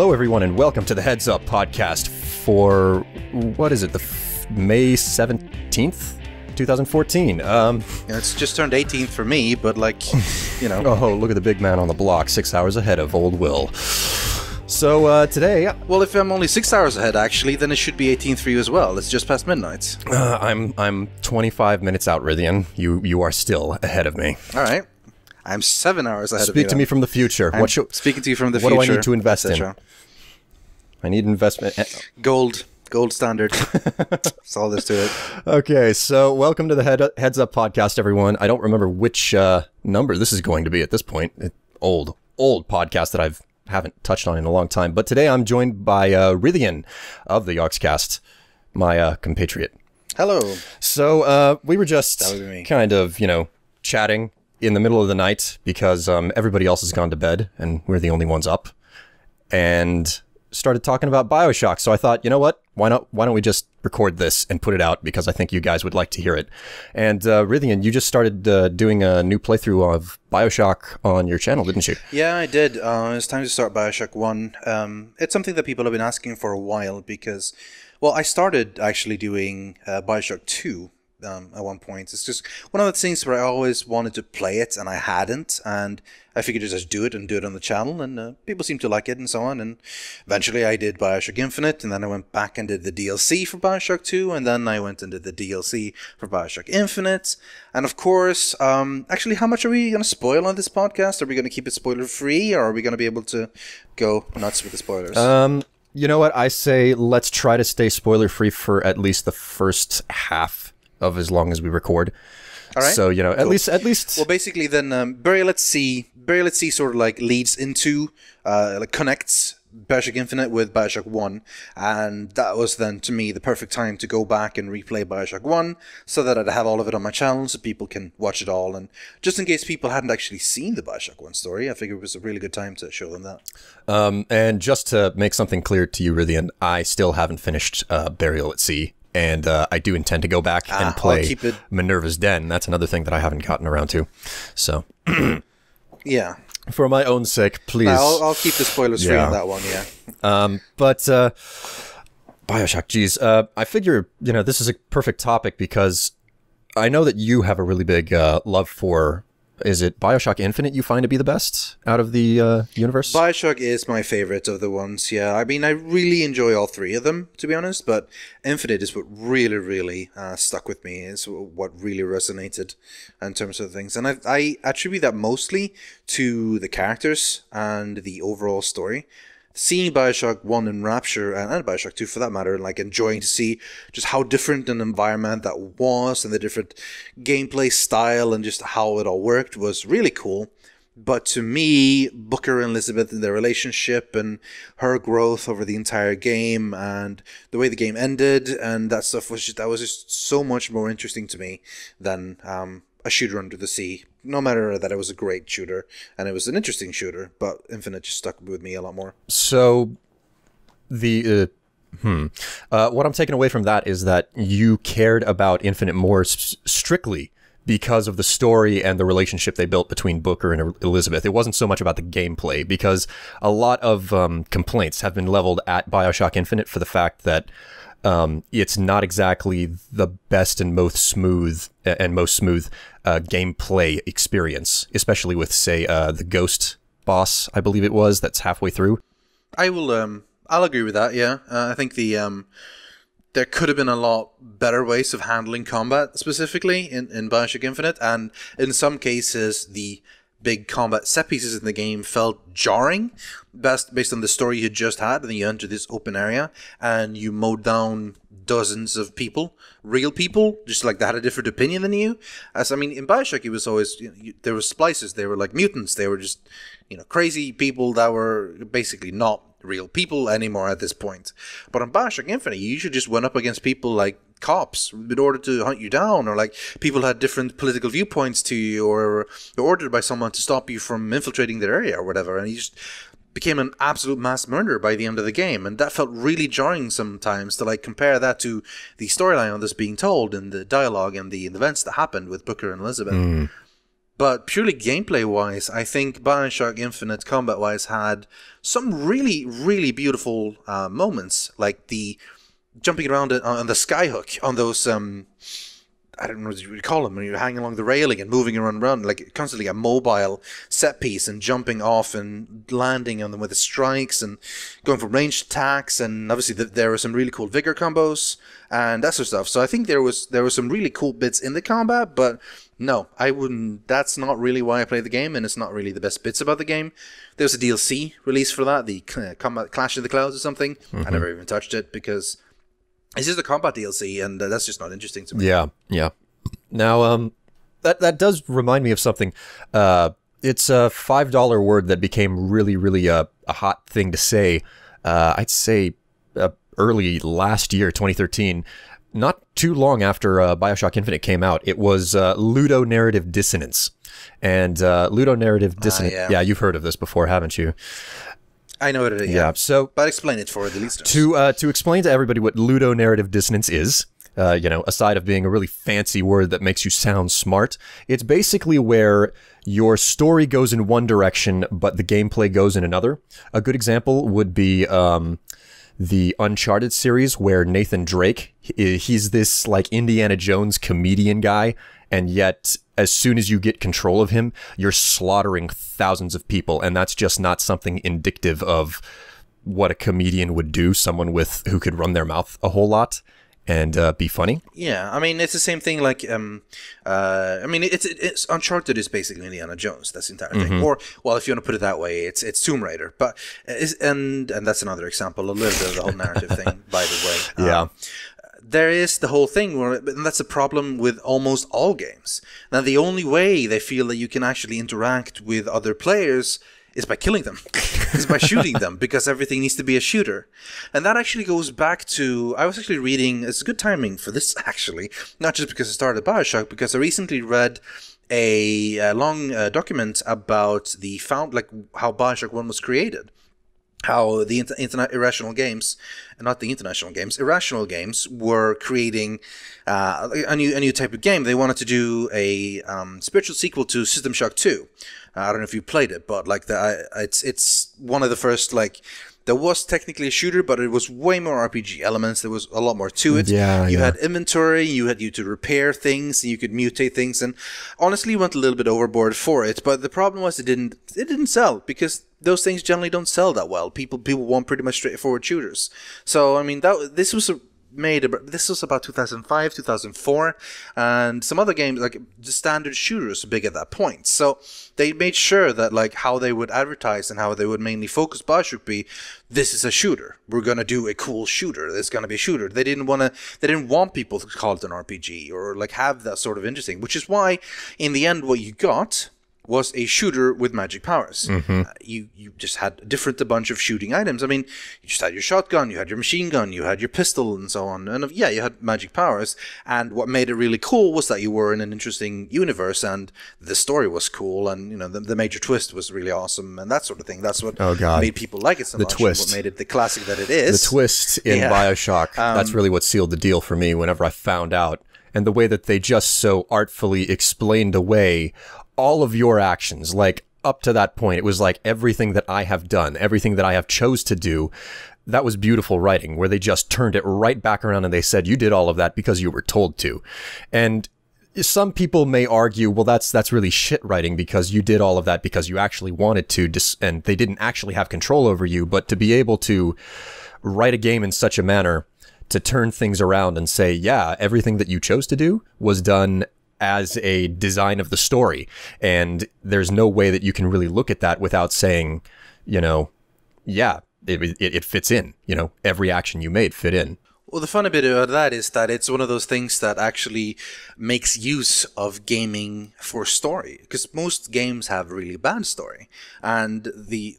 Hello, everyone, and welcome to the Heads Up podcast for, what is it, May 17th, 2014. It's just turned 18th for me, but you know. Oh, look at the big man on the block, 6 hours ahead of old Will. So, today... Well, if I'm only 6 hours ahead, actually, then it should be 18th for you as well. It's just past midnight. I'm 25 minutes out, Rythian. You are still ahead of me. All right. I'm 7 hours ahead of you. Speak to me from the future. Speaking to you from the future. What do I need to invest in? I need investment. Gold standard. That's all there's to it. Okay, so welcome to the Heads Up podcast, everyone. I don't remember which number this is going to be at this point. Old podcast that I haven't touched on in a long time. But today I'm joined by Rythian of the Yogscast, my compatriot. Hello. So we were just kind of, chatting in the middle of the night because everybody else has gone to bed and we're the only ones up, and started talking about BioShock. So I thought, you know what? Why don't we just record this and put it out, because I think you guys would like to hear it. And Rythian, you just started doing a new playthrough of BioShock on your channel, didn't you? Yeah, I did. It's time to start BioShock 1. It's something that people have been asking for a while because, well, I started actually doing BioShock 2 at one point. It's just one of the things where I always wanted to play it and I hadn't, and I figured to just do it on the channel, and people seem to like it and so on. And eventually I did BioShock Infinite, and then I went back and did the DLC for BioShock 2, and then I went and did the DLC for BioShock Infinite. And of course, actually, how much are we going to spoil on this podcast? Are we going to keep it spoiler free, or are we going to be able to go nuts with the spoilers? You know what? I say let's try to stay spoiler free for at least the first half of as long as we record. All right. So, at cool. at least. Well, basically, then Burial at Sea sort of like leads into, connects BioShock Infinite with BioShock 1, and that was then, to me, the perfect time to go back and replay BioShock 1 so that I'd have all of it on my channel so people can watch it all. And just in case people hadn't actually seen the BioShock 1 story, I figured it was a really good time to show them that. And just to make something clear to you, Rythian, I still haven't finished Burial at Sea. And I do intend to go back and play Minerva's Den. That's another thing that I haven't gotten around to. So, yeah. For my own sake, please. I'll keep the spoilers free on that one, yeah. But BioShock, geez. I figure, this is a perfect topic because I know that you have a really big love for... Is it BioShock Infinite you find to be the best out of the universe? BioShock is my favorite of the ones, yeah. I mean, I really enjoy all three of them, to be honest, but Infinite is what really, really stuck with me. It's what really resonated in terms of things. And I attribute that mostly to the characters and the overall story. Seeing BioShock 1 and Rapture, and BioShock 2 for that matter, and enjoying to see just how different an environment that was, and the different gameplay style, and just how it all worked was really cool. But to me, Booker and Elizabeth and their relationship, and her growth over the entire game, and the way the game ended, and that stuff was just so much more interesting to me than a shooter under the sea. No matter that it was a great shooter and it was an interesting shooter, but Infinite just stuck with me a lot more. So the what I'm taking away from that is that you cared about Infinite more strictly because of the story and the relationship they built between Booker and Elizabeth. It wasn't so much about the gameplay, because a lot of complaints have been leveled at BioShock Infinite for the fact that it's not exactly the best and most smooth gameplay experience, especially with, say, the Ghost boss, I believe it was, that's halfway through. I'll agree with that, yeah. I think there could have been a lot better ways of handling combat, specifically in BioShock Infinite, and in some cases, the big combat set pieces in the game felt jarring, based on the story you just had, and then you enter this open area, and you mowed down dozens of people, real people, just that had a different opinion than you. In BioShock, it was always, there were splices, they were like mutants, they were just, crazy people that were basically not real people anymore at this point. But on BioShock Infinite, you usually just went up against people like cops in order to hunt you down, or people had different political viewpoints to you, or you're ordered by someone to stop you from infiltrating their area or whatever, and you just became an absolute mass murderer by the end of the game. And that felt really jarring sometimes to compare that to the storyline that's being told and the dialogue and the events that happened with Booker and Elizabeth. But purely gameplay-wise, I think BioShock Infinite combat-wise had some really, really beautiful moments, like the jumping around on the skyhook, on those I don't know what you would call them, when you're hanging along the railing and moving around, like constantly a mobile set piece, and jumping off and landing on them with the strikes and going for ranged attacks. And obviously there were some really cool vigor combos and that sort of stuff. So I think there was some really cool bits in the combat, but no, I wouldn't. That's not really why I play the game, and it's not really the best bits about the game. There's a DLC release for that, the Combat Clash of the Clouds or something. I never even touched it because it's just a combat DLC, and that's just not interesting to me. Yeah. Now, that does remind me of something. It's a $5 word that became really, really a hot thing to say. I'd say early last year, 2013, not too long after BioShock Infinite came out. It was ludonarrative dissonance. And ludonarrative dissonance, yeah, you've heard of this before, haven't you? I know what it is. Yeah. So, but explain it for the listeners. To explain to everybody what ludonarrative dissonance is, aside of being a really fancy word that makes you sound smart, it's basically where your story goes in one direction, but the gameplay goes in another. A good example would be the Uncharted series, where Nathan Drake, he's this like Indiana Jones comedian guy, and yet as soon as you get control of him, you're slaughtering thousands of people, and that's just not something indicative of what a comedian would do, someone who could run their mouth a whole lot and be funny. Yeah, I mean, it's the same thing like, I mean, it's Uncharted is basically Indiana Jones, that's the entire thing. Or, well, if you want to put it that way, it's Tomb Raider. But, and that's another example, a little bit of the whole narrative thing, by the way. Yeah. There is the whole thing, and that's a problem with almost all games. Now, the only way they feel that you can actually interact with other players is by killing them, is by shooting them, because everything needs to be a shooter. And that actually goes back to, I was actually reading, it's good timing for this actually, not just because I started BioShock, because I recently read a long document about how BioShock 1 was created. How the Irrational Games were creating a new type of game. They wanted to do a spiritual sequel to System Shock 2. I don't know if you played it, but like it's one of the first, like, there was technically a shooter, but it was way more RPG elements. There was a lot more to it. You had inventory, you had to repair things, and you could mutate things. And honestly, went a little bit overboard for it. But the problem was it didn't sell, because those things generally don't sell that well. People want pretty much straightforward shooters. So I mean, this was about 2005, 2004, and some other games, like the standard shooters, big at that point. So they made sure that, like, how they would advertise and how they would mainly focus BioShock be, this is a shooter. We're gonna do a cool shooter. There's gonna be a shooter. They didn't want people to call it an RPG or like have that sort of interesting. Which is why, in the end, what you got was a shooter with magic powers. You just had a bunch of shooting items. I mean, you just had your shotgun, you had your machine gun, you had your pistol, and so on. And yeah, you had magic powers. And what made it really cool was that you were in an interesting universe, and the story was cool, and the major twist was really awesome, and that sort of thing. That's what made people like it so much. What made it the classic that it is. The twist in BioShock, that's really what sealed the deal for me whenever I found out. And the way that they just so artfully explained away all of your actions, like up to that point, it was like everything that I have done, everything that I have chose to do, that was beautiful writing, where they just turned it right back around and they said, you did all of that because you were told to. And some people may argue, well, that's really shit writing, because you did all of that because you actually wanted to, and they didn't actually have control over you. But to be able to write a game in such a manner to turn things around and say, yeah, everything that you chose to do was done as a design of the story. And there's no way that you can really look at that without saying, yeah, it fits in, every action you made fit in. Well, the funny bit about that is that it's one of those things that actually makes use of gaming for story, because most games have really bad story, and the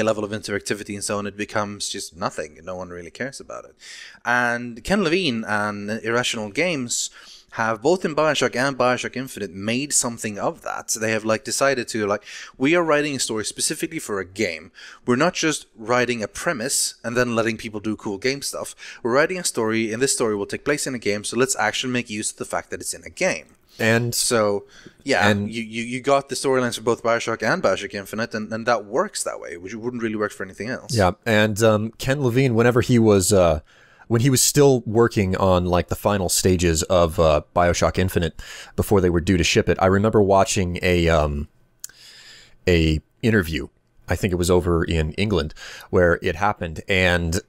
level of interactivity and so on, it becomes just nothing. No one really cares about it. And Ken Levine and Irrational Games have, both in BioShock and BioShock Infinite, made something of that. So they have like decided to like, we are writing a story specifically for a game. We're not just writing a premise and then letting people do cool game stuff. We're writing a story, and this story will take place in a game, so let's actually make use of the fact that it's in a game. And so, yeah, and you got the storylines for both BioShock and BioShock Infinite, and that works that way, which wouldn't really work for anything else. Yeah, and Ken Levine, whenever he was when he was still working on like the final stages of BioShock Infinite before they were due to ship it, I remember watching a interview. I think it was over in England where it happened, and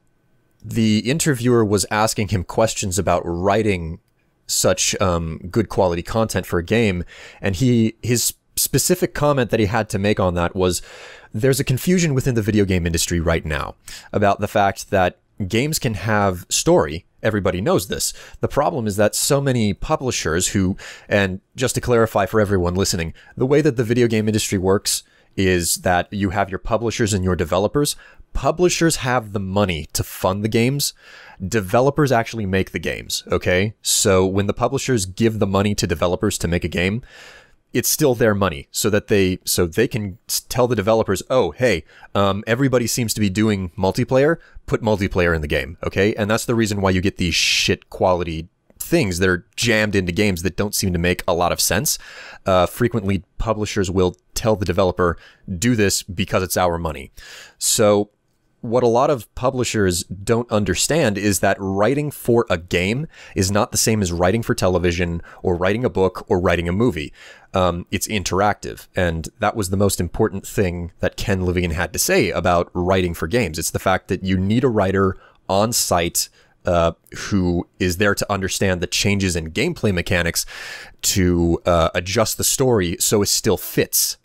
the interviewer was asking him questions about writing such good quality content for a game, and his specific comment that he had to make on that was, there's a confusion within the video game industry right now about the fact that games can have story. Everybody knows this. The problem is that so many publishers who, and just to clarify for everyone listening, the way that the video game industry works is that you have your publishers and your developers. Publishers have the money to fund the games. Developers actually make the games, okay? So when the publishers give the money to developers to make a game, it's still their money, so they can tell the developers, oh, hey, everybody seems to be doing multiplayer, put multiplayer in the game, okay? And that's the reason why you get these shit quality things that are jammed into games that don't seem to make a lot of sense. Frequently, publishers will tell the developer, do this because it's our money. So what a lot of publishers don't understand is that writing for a game is not the same as writing for television or writing a book or writing a movie. It's interactive. And that was the most important thing that Ken Levine had to say about writing for games. It's the fact that you need a writer on site who is there to understand the changes in gameplay mechanics to adjust the story so it still fits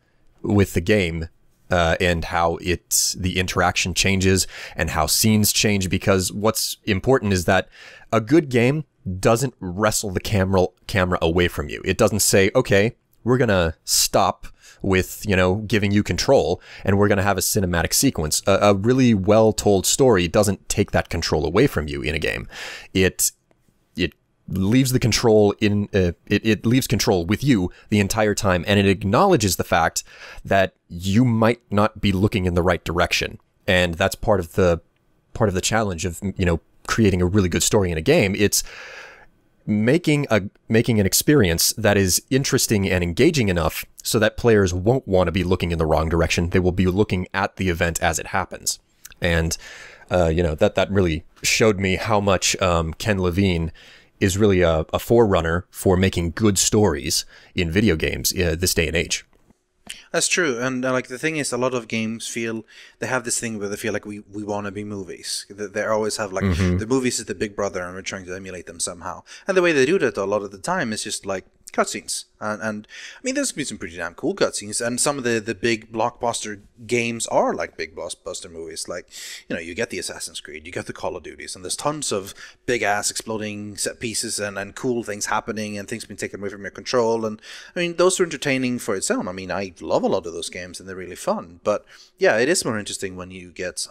with the game. And how the interaction changes and how scenes change, because what's important is that a good game doesn't wrestle the camera away from you. It doesn't say, okay, we're going to stop with, giving you control and we're going to have a cinematic sequence. A really well-told story doesn't take that control away from you in a game. It leaves the control it leaves control with you the entire time, and it acknowledges the fact that you might not be looking in the right direction. And that's part of the challenge of, creating a really good story in a game. It's making an experience that is interesting and engaging enough so that players won't want to be looking in the wrong direction. They will be looking at the event as it happens. And that really showed me how much Ken Levine is really a forerunner for making good stories in video games this day and age. That's true, and like the thing is, a lot of games feel they have this thing where they feel like we want to be movies. They always have like the movies is the big brother, and we're trying to emulate them somehow. And the way they do that a lot of the time is just like cutscenes, and I mean, there's been some pretty damn cool cutscenes, and some of the big blockbuster games are like big blockbuster movies. Like, you get the Assassin's Creed, you get the Call of Duties, and there's tons of big ass exploding set pieces and cool things happening and things being taken away from your control. And I mean, those are entertaining for its own. I mean, I love a lot of those games and they're really fun. But yeah, it is more interesting when you get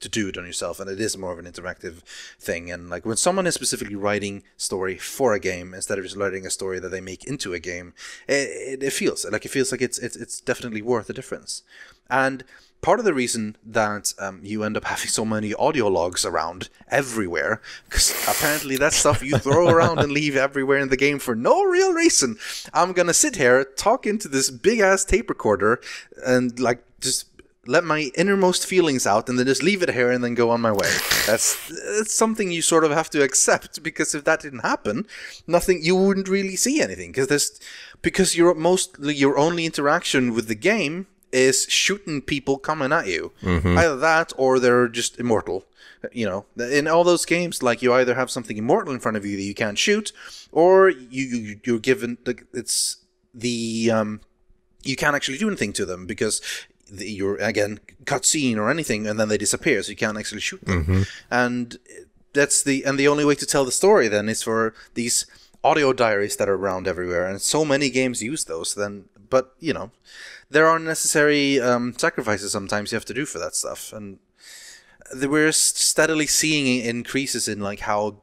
to do it on yourself, and it is more of an interactive thing. And like when someone is specifically writing story for a game instead of just writing a story that they make into a game, it feels like it's definitely worth the difference. And part of the reason that you end up having so many audio logs around everywhere, because apparently that's stuff you throw around and leave everywhere in the game for no real reason. I'm gonna sit here, talk into this big ass tape recorder, and like just let my innermost feelings out, and then just leave it here and then go on my way. That's something you sort of have to accept, because if that didn't happen, you wouldn't really see anything, because your only interaction with the game is shooting people coming at you. Either that or they're just immortal. In all those games, like, you either have something immortal in front of you that you can't shoot, or you're given you can't actually do anything to them because you're, again, cutscene or anything, and then they disappear, so you can't actually shoot them. And the only way to tell the story then is for these audio diaries that are around everywhere, and so many games use those. But there are necessary sacrifices sometimes you have to do for that stuff, and we're steadily seeing increases in like how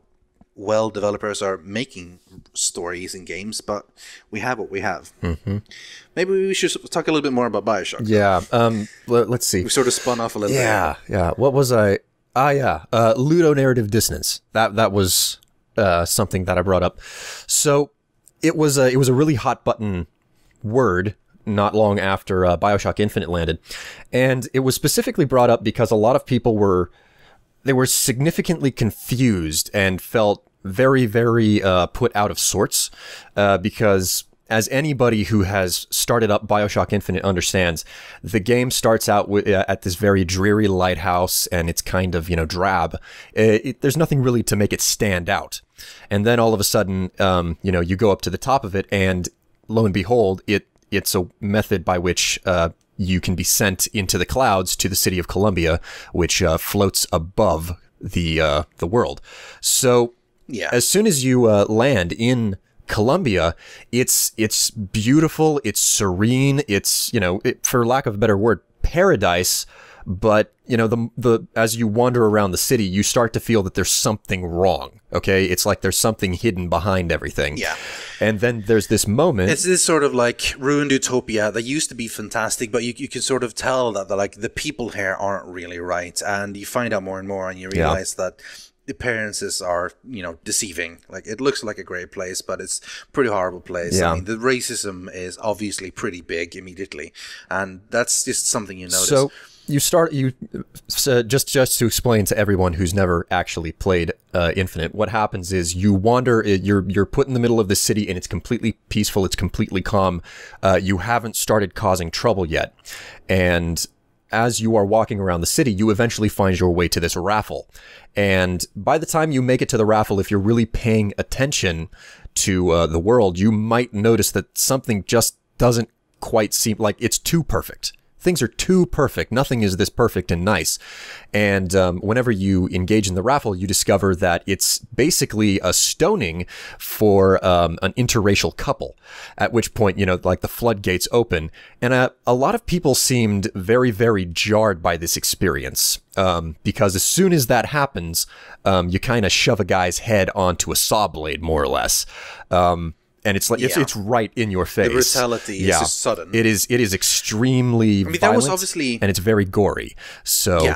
well developers are making stories in games, but we have what we have. Maybe we should talk a little bit more about BioShock. Yeah. Let's see. We sort of spun off a little bit. Yeah. What was I? Ludonarrative dissonance. That was something that I brought up. So it was a really hot button word not long after BioShock Infinite landed, and it was specifically brought up because a lot of people were significantly confused and felt very, very put out of sorts because, as anybody who has started up BioShock Infinite understands, the game starts out with, at this very dreary lighthouse, and it's kind of, drab. There's nothing really to make it stand out. And then all of a sudden, you go up to the top of it, and lo and behold, it's a method by which you can be sent into the clouds to the city of Columbia, which floats above the world. So as soon as you land in Columbia, it's beautiful, it's serene, it's, for lack of a better word, paradise. But, as you wander around the city, you start to feel that there's something wrong. Okay. It's like there's something hidden behind everything. Yeah. And then there's this moment. It's this sort of like ruined utopia that used to be fantastic, but you can sort of tell that the people here aren't really right. And you find out more and more, and you realize that the appearances are, deceiving. Like, it looks like a great place, but it's a pretty horrible place. Yeah. I mean, the racism is obviously pretty big immediately, and that's just something you notice. So just to explain to everyone who's never actually played Infinite, what happens is you wander, you're put in the middle of the city, and it's completely peaceful, it's completely calm. You haven't started causing trouble yet. And as you are walking around the city, you eventually find your way to this raffle. And by the time you make it to the raffle, if you're really paying attention to the world, you might notice that something just doesn't quite seem like it's too perfect. Things are too perfect. Nothing is this perfect and nice. And whenever you engage in the raffle, you discover that it's basically a stoning for an interracial couple, at which point, like the floodgates open. And a lot of people seemed very, very jarred by this experience because as soon as that happens, you kind of shove a guy's head onto a saw blade, more or less. And it's like it's right in your face. The brutality is just sudden. It is extremely violent, that was obviously, and it's very gory. So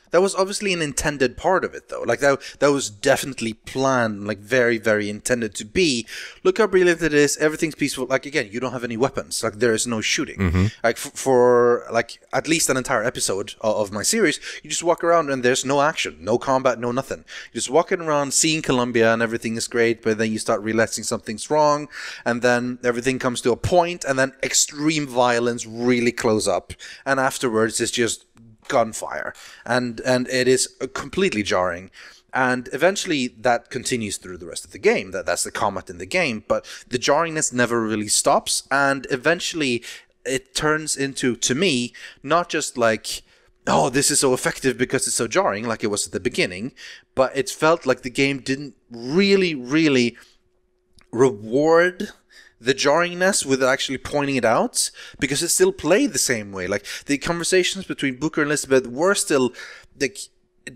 that was obviously an intended part of it, though. Like that was definitely planned, like very, very intended to be. Look how brilliant it is. Everything's peaceful. Like, again, you don't have any weapons. Like, there is no shooting. Like for like at least an entire episode of my series, you just walk around and there's no action, no combat, no nothing. You're just walking around, seeing Columbia, and everything is great. But then you start realizing something's wrong, and then everything comes to a point, and then extreme violence really close up, and afterwards it's just gunfire, and it is completely jarring. And eventually that continues through the rest of the game. That's the combat in the game, but the jarringness never really stops, and eventually it turns into, to me, not just like, oh, this is so effective because it's so jarring, like it was at the beginning, but it felt like the game didn't really reward the jarringness with actually pointing it out, because it still played the same way. Like, the conversations between Booker and Elizabeth were still, like,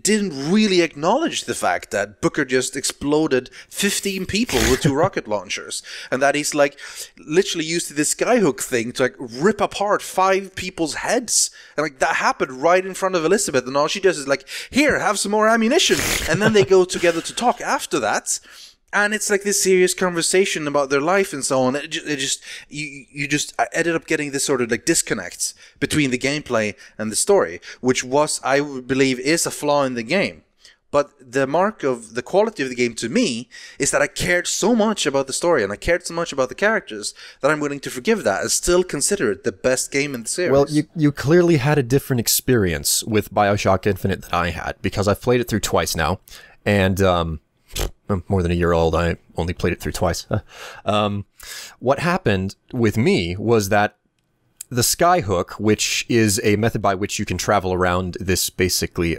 didn't really acknowledge the fact that Booker just exploded 15 people with 2 rocket launchers, and that he's like literally used this skyhook thing to like rip apart 5 people's heads, and like that happened right in front of Elizabeth, and all she does is like, here, have some more ammunition, and then they go together to talk after that. And it's like this serious conversation about their life and so on. I ended up getting this sort of like disconnect between the gameplay and the story, which was, I would believe, is a flaw in the game. But the mark of the quality of the game to me is that I cared so much about the story and I cared so much about the characters that I'm willing to forgive that and still consider it the best game in the series. Well, you clearly had a different experience with BioShock Infinite than I had, because I've played it through twice now, and I'm more than a year old. I only played it through twice. What happened with me was that the skyhook, which is a method by which you can travel around this basically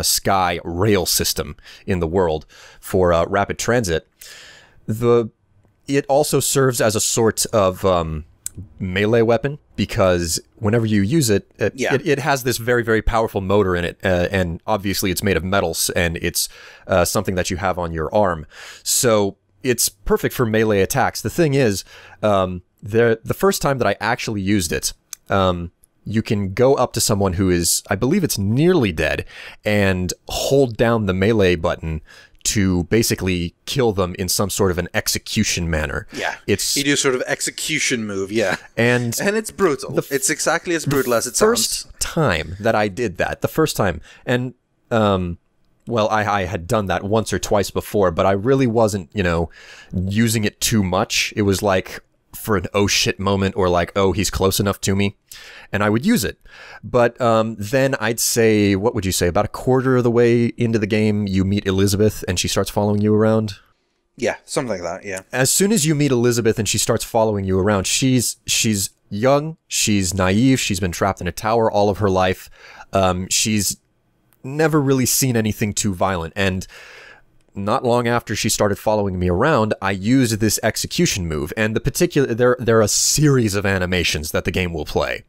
sky rail system in the world for rapid transit, it also serves as a sort of melee weapon because whenever you use it, it has this very, very powerful motor in it. And obviously it's made of metals and it's something that you have on your arm. So it's perfect for melee attacks. The thing is, the first time that I actually used it, you can go up to someone who is, I believe it's nearly dead, and hold down the melee button to basically kill them in some sort of an execution manner. Yeah, you do sort of execution move, and it's brutal. It's exactly as brutal as it sounds. First time that I did that, and well, I had done that once or twice before, but I really wasn't, using it too much. It was like for an oh shit moment or like, oh, he's close enough to me, and I would use it. But then I'd say, what would you say, about a quarter of the way into the game, you meet Elizabeth and she starts following you around? Yeah, something like that, yeah. As soon as you meet Elizabeth and she starts following you around, she's young, she's naive, she's been trapped in a tower all of her life. She's never really seen anything too violent, and not long after she started following me around, I used this execution move, and there are a series of animations that the game will play.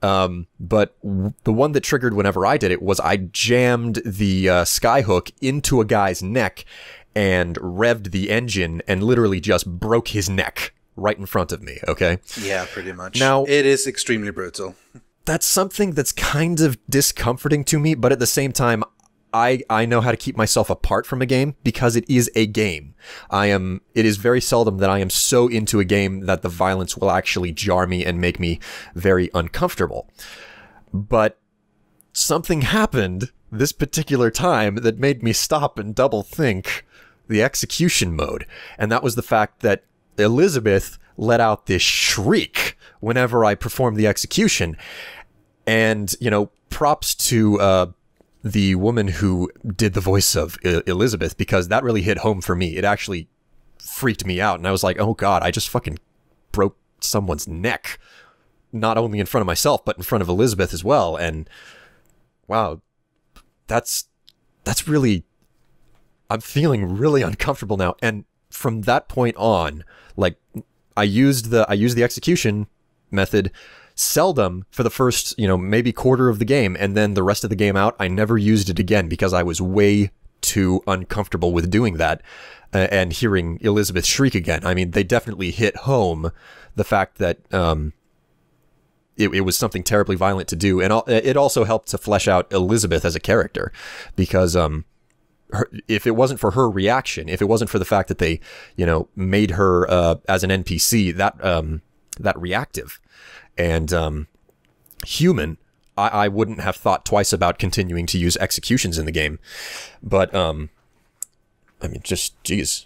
But the one that triggered whenever I did it was I jammed the skyhook into a guy's neck and revved the engine and literally just broke his neck right in front of me, okay? Yeah, pretty much. Now, it is extremely brutal. That's something that's kind of discomforting to me, but at the same time, I know how to keep myself apart from a game because it is a game. It is very seldom that I am so into a game that the violence will actually jar me and make me very uncomfortable. But something happened this particular time that made me stop and double think the execution mode. And that was the fact that Elizabeth let out this shriek whenever I performed the execution. And, props to the woman who did the voice of Elizabeth, because that really hit home for me. It actually freaked me out, and I was like, oh god, I just fucking broke someone's neck, not only in front of myself but in front of Elizabeth as well. And wow, that's really, I'm feeling really uncomfortable now. And from that point on, like, I used the execution method seldom for the first, maybe quarter of the game, and then the rest of the game out, I never used it again because I was way too uncomfortable with doing that and hearing Elizabeth shriek again. I mean, they definitely hit home the fact that it was something terribly violent to do, and it also helped to flesh out Elizabeth as a character, because if it wasn't for her reaction, if it wasn't for the fact that they, made her as an NPC that reactive and human, I wouldn't have thought twice about continuing to use executions in the game. But just geez.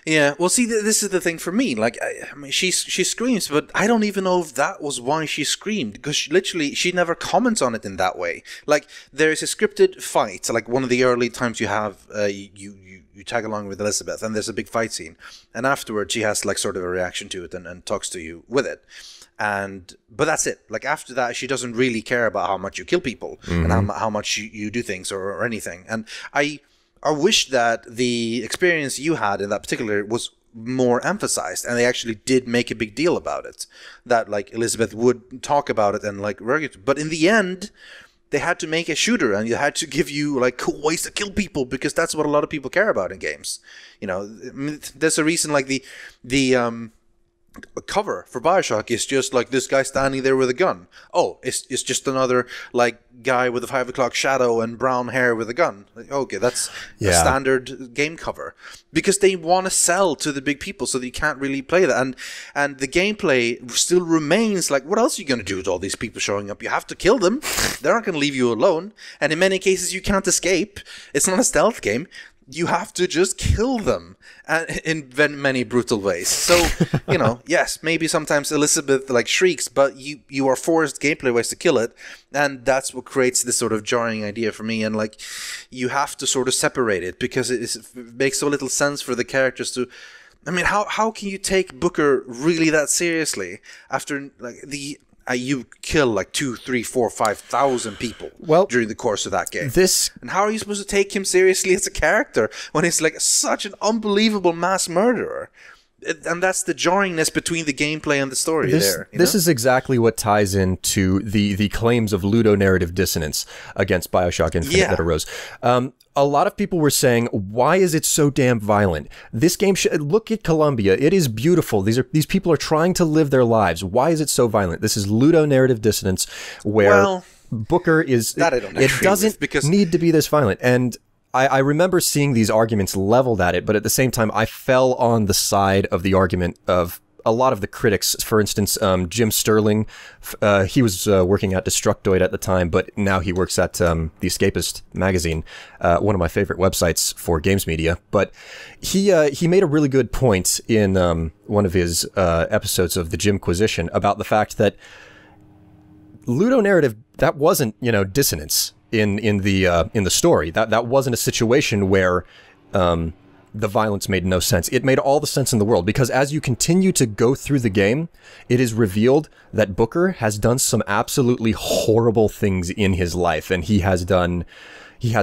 Yeah, well, see, this is the thing for me. Like, I mean, she screams, but I don't even know if that was why she screamed, because she never comments on it in that way. Like, there's a scripted fight, like one of the early times you have you tag along with Elizabeth, and there's a big fight scene, and afterwards she has like sort of a reaction to it and talks to you with it. But that's it. Like, after that, she doesn't really care about how much you kill people and how much you do things or anything. And I wish that the experience you had in that particular was more emphasized, and they actually did make a big deal about it. That, like, Elizabeth would talk about it and, like, but in the end, they had to make a shooter, and you had to give you, like, cool ways to kill people, because that's what a lot of people care about in games. I mean, there's a reason, like, the cover for BioShock is just like this guy standing there with a gun. Oh, it's just another like guy with a 5 o'clock shadow and brown hair with a gun. Like, okay, that's a standard game cover, because they want to sell to the big people, so that you can't really play that. And the gameplay still remains like, what else are you going to do with all these people showing up? You have to kill them. They're not going to leave you alone. And in many cases, you can't escape. It's not a stealth game. You have to just kill them in many brutal ways. So, yes, maybe sometimes Elizabeth like shrieks, but you are forced gameplay ways to kill it, and that's what creates this sort of jarring idea for me. And like, you have to sort of separate it, because it makes so little sense for the characters to. I mean, how can you take Booker really that seriously after like you kill like 2, 3, 4, 5,000 people during the course of that game. And how are you supposed to take him seriously as a character when he's like such an unbelievable mass murderer? And that's the jarringness between the gameplay and the story This is exactly what ties into the claims of ludonarrative dissonance against BioShock Infinite that arose. A lot of people were saying, why is it so damn violent? This game look at Columbia. It is beautiful. These people are trying to live their lives. Why is it so violent? This is ludonarrative dissonance where Booker is... That I don't it doesn't need to be this violent. And I remember seeing these arguments leveled at it, but at the same time, I fell on the side of the argument of a lot of the critics. For instance, Jim Sterling, he was working at Destructoid at the time, but now he works at The Escapist magazine, one of my favorite websites for games media. But he made a really good point in one of his episodes of the Jimquisition about the fact that ludonarrative, that wasn't, dissonance in the story. That wasn't a situation where the violence made no sense. It made all the sense in the world, because as you continue to go through the game, it is revealed that Booker has done some absolutely horrible things in his life, and he has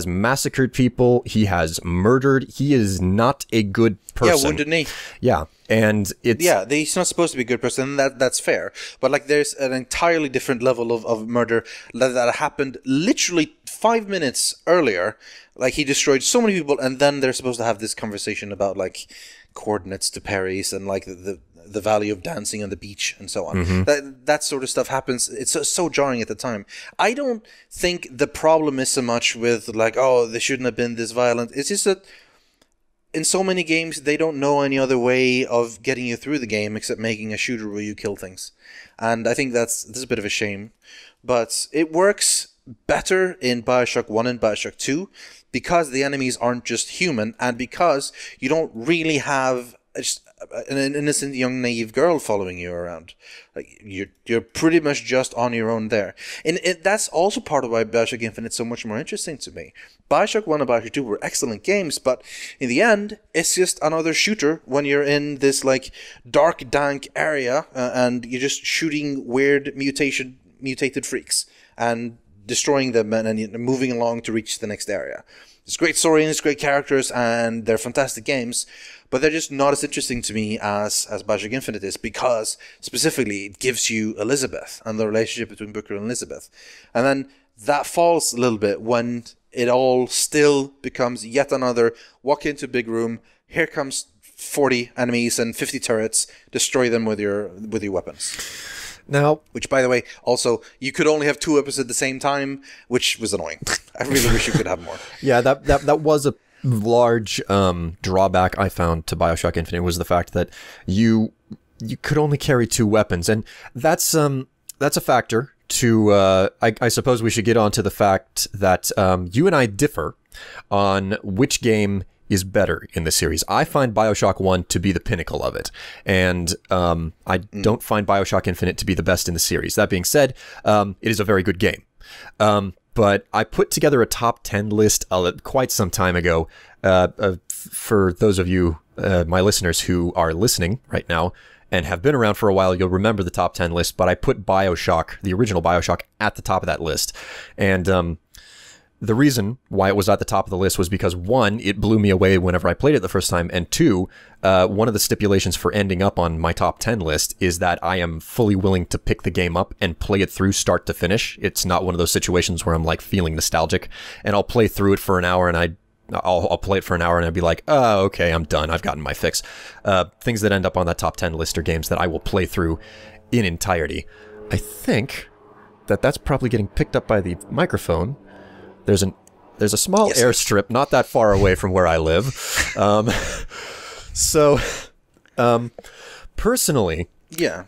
massacred people, he has murdered, he is not a good person. Yeah, Wounded Knee. Yeah, and it's... Yeah, he's not supposed to be a good person, and that's fair. But, there's an entirely different level of murder that happened literally 5 minutes earlier. He destroyed so many people, and then they're supposed to have this conversation about, coordinates to Paris and, the value of dancing on the beach and so on. Mm-hmm. That sort of stuff happens. It's so jarring at the time. I don't think the problem is so much with, they shouldn't have been this violent. It's just that in so many games, they don't know any other way of getting you through the game except making a shooter where you kill things. And I think this is a bit of a shame. But it works better in BioShock 1 and BioShock 2 because the enemies aren't just human, and because you don't really have just an innocent young naive girl following you around. You're pretty much just on your own there. And that's also part of why BioShock Infinite is so much more interesting to me. BioShock 1 and BioShock 2 were excellent games, but in the end, it's just another shooter when you're in this dark, dank area and you're just shooting weird mutated freaks and destroying them and moving along to reach the next area. It's great story and it's great characters and they're fantastic games, but they're just not as interesting to me as BioShock Infinite is, because specifically it gives you Elizabeth and the relationship between Booker and Elizabeth. And then that falls a little bit when it all still becomes yet another walk into a big room, here comes 40 enemies and 50 turrets, destroy them with your weapons. Now, which, by the way, also, you could only have 2 weapons at the same time, which was annoying. I really wish you could have more. Yeah, that was a large drawback I found to BioShock Infinite, was the fact that you could only carry 2 weapons, and that's a factor to. I suppose we should get on to the fact that you and I differ on which game is better in the series. I find BioShock 1 to be the pinnacle of it, and I don't find BioShock Infinite to be the best in the series. That being said, it is a very good game. But I put together a top 10 list quite some time ago. For those of you, my listeners who are listening right now and have been around for a while, you'll remember the top 10 list, but I put BioShock, the original BioShock, at the top of that list. And the reason why it was at the top of the list was because, 1, it blew me away whenever I played it the first time, and 2, one of the stipulations for ending up on my top 10 list is that I am fully willing to pick the game up and play it through start to finish. It's not one of those situations where I'm feeling nostalgic, and I'll play through it for an hour, and I'll play it for an hour and I'd be like, oh, okay, I'm done. I've gotten my fix. Things that end up on that top 10 list are games that I will play through in entirety. I think that's probably getting picked up by the microphone. There's a small airstrip not that far away from where I live. Personally,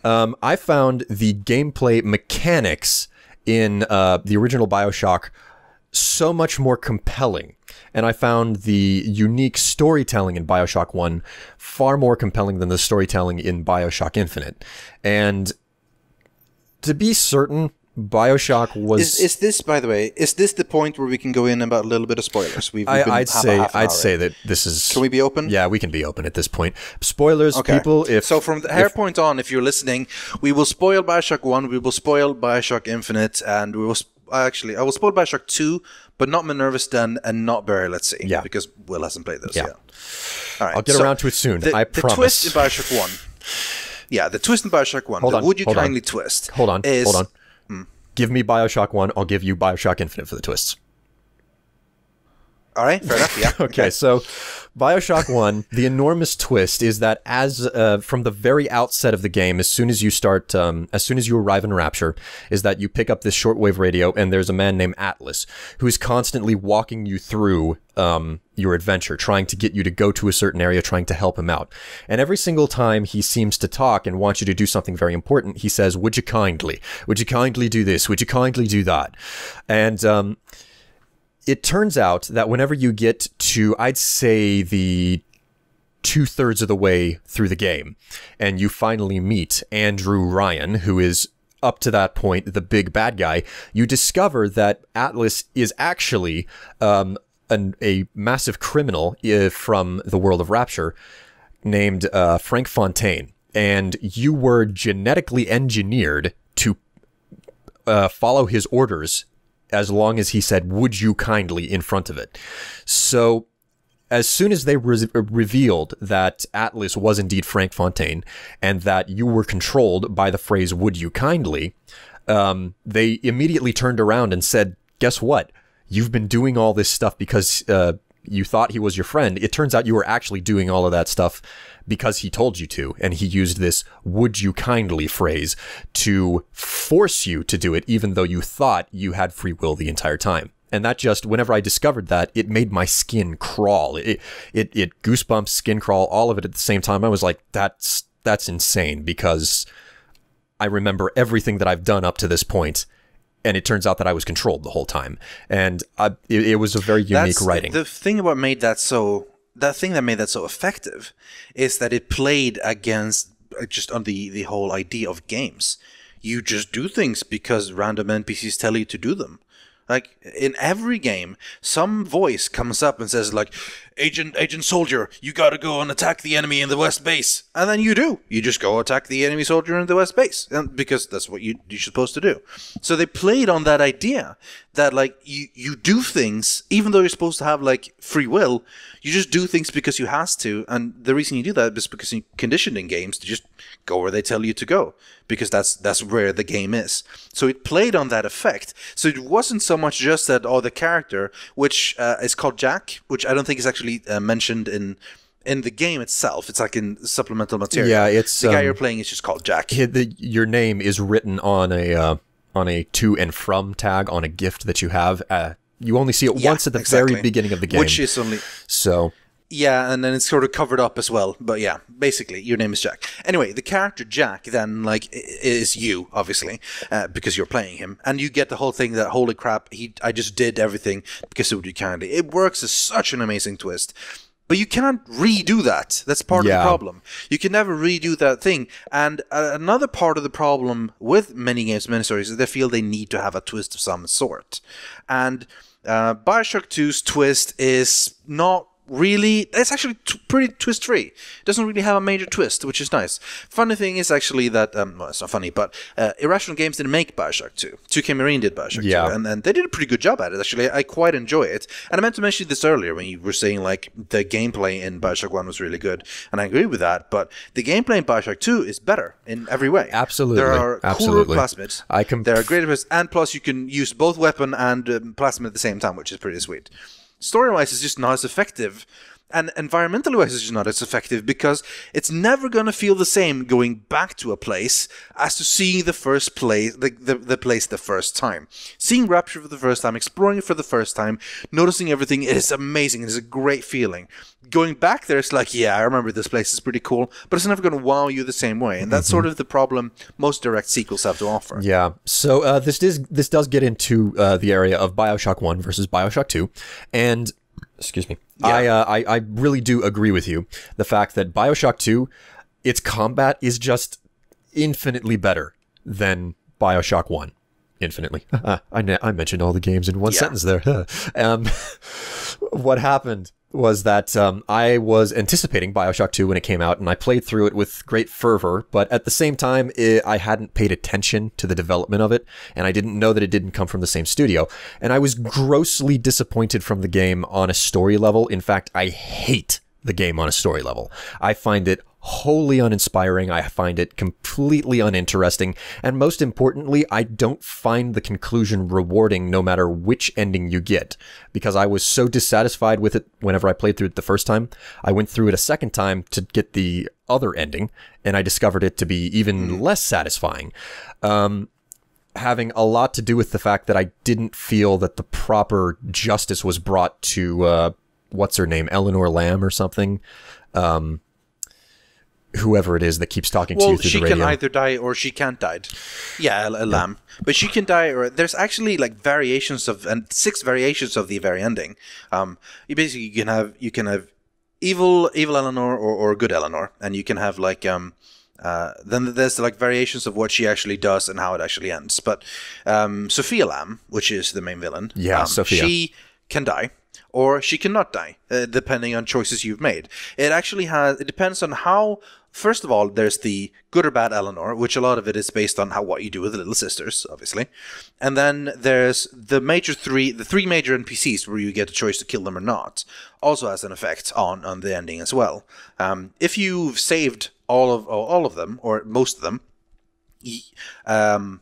I found the gameplay mechanics in the original BioShock so much more compelling. And I found the unique storytelling in BioShock 1 far more compelling than the storytelling in BioShock Infinite. And to be certain, BioShock was... Is this, by the way, is this the point where we can go in about a little bit of spoilers? I'd say that this is... Can we be open? Yeah, we can be open at this point. Spoilers, people, if... So from the hair point on, if you're listening, we will spoil BioShock 1, we will spoil BioShock Infinite, and we will I will spoil BioShock 2, but not Minerva's Den and not Barry Let's See. Yeah. Because Will hasn't played those Yeah. yet. All right, I'll get around to it soon. I promise. The twist in BioShock 1. Yeah, the twist in BioShock 1. Would you kindly twist? Hold on. Give me BioShock 1. I'll give you BioShock Infinite for the twists. All right, fair enough. Yeah. Okay, so BioShock 1, the enormous twist is that from the very outset of the game, as soon as you arrive in Rapture, is that you pick up this shortwave radio and there's a man named Atlas who is constantly walking you through your adventure, trying to get you to go to a certain area, trying to help him out. And every single time he seems to talk and wants you to do something very important, he says, would you kindly do this? Would you kindly do that? And it turns out that whenever you get to, I'd say, the 2/3 of the way through the game, and you finally meet Andrew Ryan, who is, up to that point, the big bad guy, you discover that Atlas is actually a massive criminal from the world of Rapture named Frank Fontaine. And you were genetically engineered to follow his orders as long as he said, would you kindly, in front of it. So as soon as they revealed that Atlas was indeed Frank Fontaine and that you were controlled by the phrase, would you kindly, they immediately turned around and said, guess what? You've been doing all this stuff because you thought he was your friend. It turns out you were actually doing all of that stuff because he told you to, and he used this would you kindly phrase to force you to do it, even though you thought you had free will the entire time. And that just, whenever I discovered that, it made my skin crawl. It goosebumps, skin crawl, all of it at the same time. I was like, that's insane, because I remember everything that I've done up to this point, and it turns out that I was controlled the whole time. And it was a very unique writing. The thing that made that so effective is that it played against just on the whole idea of games. You just do things because random NPCs tell you to do them. Like, in every game, some voice comes up and says, like, Agent Soldier, you gotta go and attack the enemy in the West Base. And then you do. You just go attack the enemy soldier in the West Base. Because that's what you're supposed to do. So they played on that idea that, like, you do things, even though you're supposed to have, like, free will, you just do things because you have to. And the reason you do that is because you're conditioned in games to just go where they tell you to go. Because that's where the game is. So it played on that effect. So it wasn't so much just that, the character, which is called Jack, which I don't think is actually mentioned in the game itself. It's like in supplemental material. Yeah, it's the guy you're playing is just called Jack. Your name is written on a to and from tag on a gift that you have. You only see it once at the very beginning of the game, which is only so. Yeah, and then it's sort of covered up as well. But yeah, basically, your name is Jack. Anyway, the character Jack then, like, is you, obviously, because you're playing him. And you get the whole thing that, holy crap, I just did everything because it would be kindly. It works as such an amazing twist. But you cannot redo that. That's part of the problem. You can never redo that thing. And another part of the problem with many games, many stories, is they feel they need to have a twist of some sort. And BioShock 2's twist is not really, it's actually pretty twist free. It doesn't really have a major twist, which is nice. Funny thing is actually that well, it's not funny, but Irrational Games didn't make BioShock 2. 2K Marine did BioShock 2, and they did a pretty good job at it. Actually, I quite enjoy it. And I meant to mention this earlier when you were saying, like, the gameplay in BioShock 1 was really good, and I agree with that. But the gameplay in BioShock 2 is better in every way. Absolutely, there are cooler plasmids. There are greater plasmids, and plus you can use both weapon and plasmid at the same time, which is pretty sweet. Story-wise, it's just not as effective. And environmentally-wise, it's just not as effective because it's never going to feel the same going back to a place as to seeing the first place, the place the first time. Seeing Rapture for the first time, exploring it for the first time, noticing everything, it is amazing. It is a great feeling. Going back there, it's like, yeah, I remember this place is pretty cool, but it's never going to wow you the same way. And that's sort of the problem most direct sequels have to offer. Yeah. So this does get into the area of BioShock 1 versus BioShock 2. And, excuse me. Yeah. I really do agree with you. The fact that BioShock 2, its combat is just infinitely better than BioShock 1. Infinitely. I mentioned all the games in one sentence there. What happened was that I was anticipating BioShock 2 when it came out, and I played through it with great fervor, but at the same time, I hadn't paid attention to the development of it, and I didn't know that it didn't come from the same studio, and I was grossly disappointed from the game on a story level. In fact, I hate the game on a story level. I find it wholly uninspiring. I find it completely uninteresting. And most importantly, I don't find the conclusion rewarding no matter which ending you get, because I was so dissatisfied with it whenever I played through it the first time. I went through it a second time to get the other ending, and I discovered it to be even less satisfying. Having a lot to do with the fact that I didn't feel that the proper justice was brought to, what's her name? Eleanor Lamb or something? Whoever it is that keeps talking to you through the radio. Well, she can either die or she can't die. Yeah, a lamb. But she can die, or there's actually like variations of, and 6 variations of the very ending. You can have evil Eleanor or good Eleanor, and you can have like then there's like variations of what she actually does and how it actually ends. But Sophia Lamb, which is the main villain, Sophia, she can die, or she cannot die, depending on choices you've made. It depends on how. First of all, there's the good or bad Eleanor, which a lot of it is based on what you do with the little sisters, obviously. And then there's the three major NPCs where you get a choice to kill them or not, also has an effect on the ending as well. If you've saved all of them, or most of them,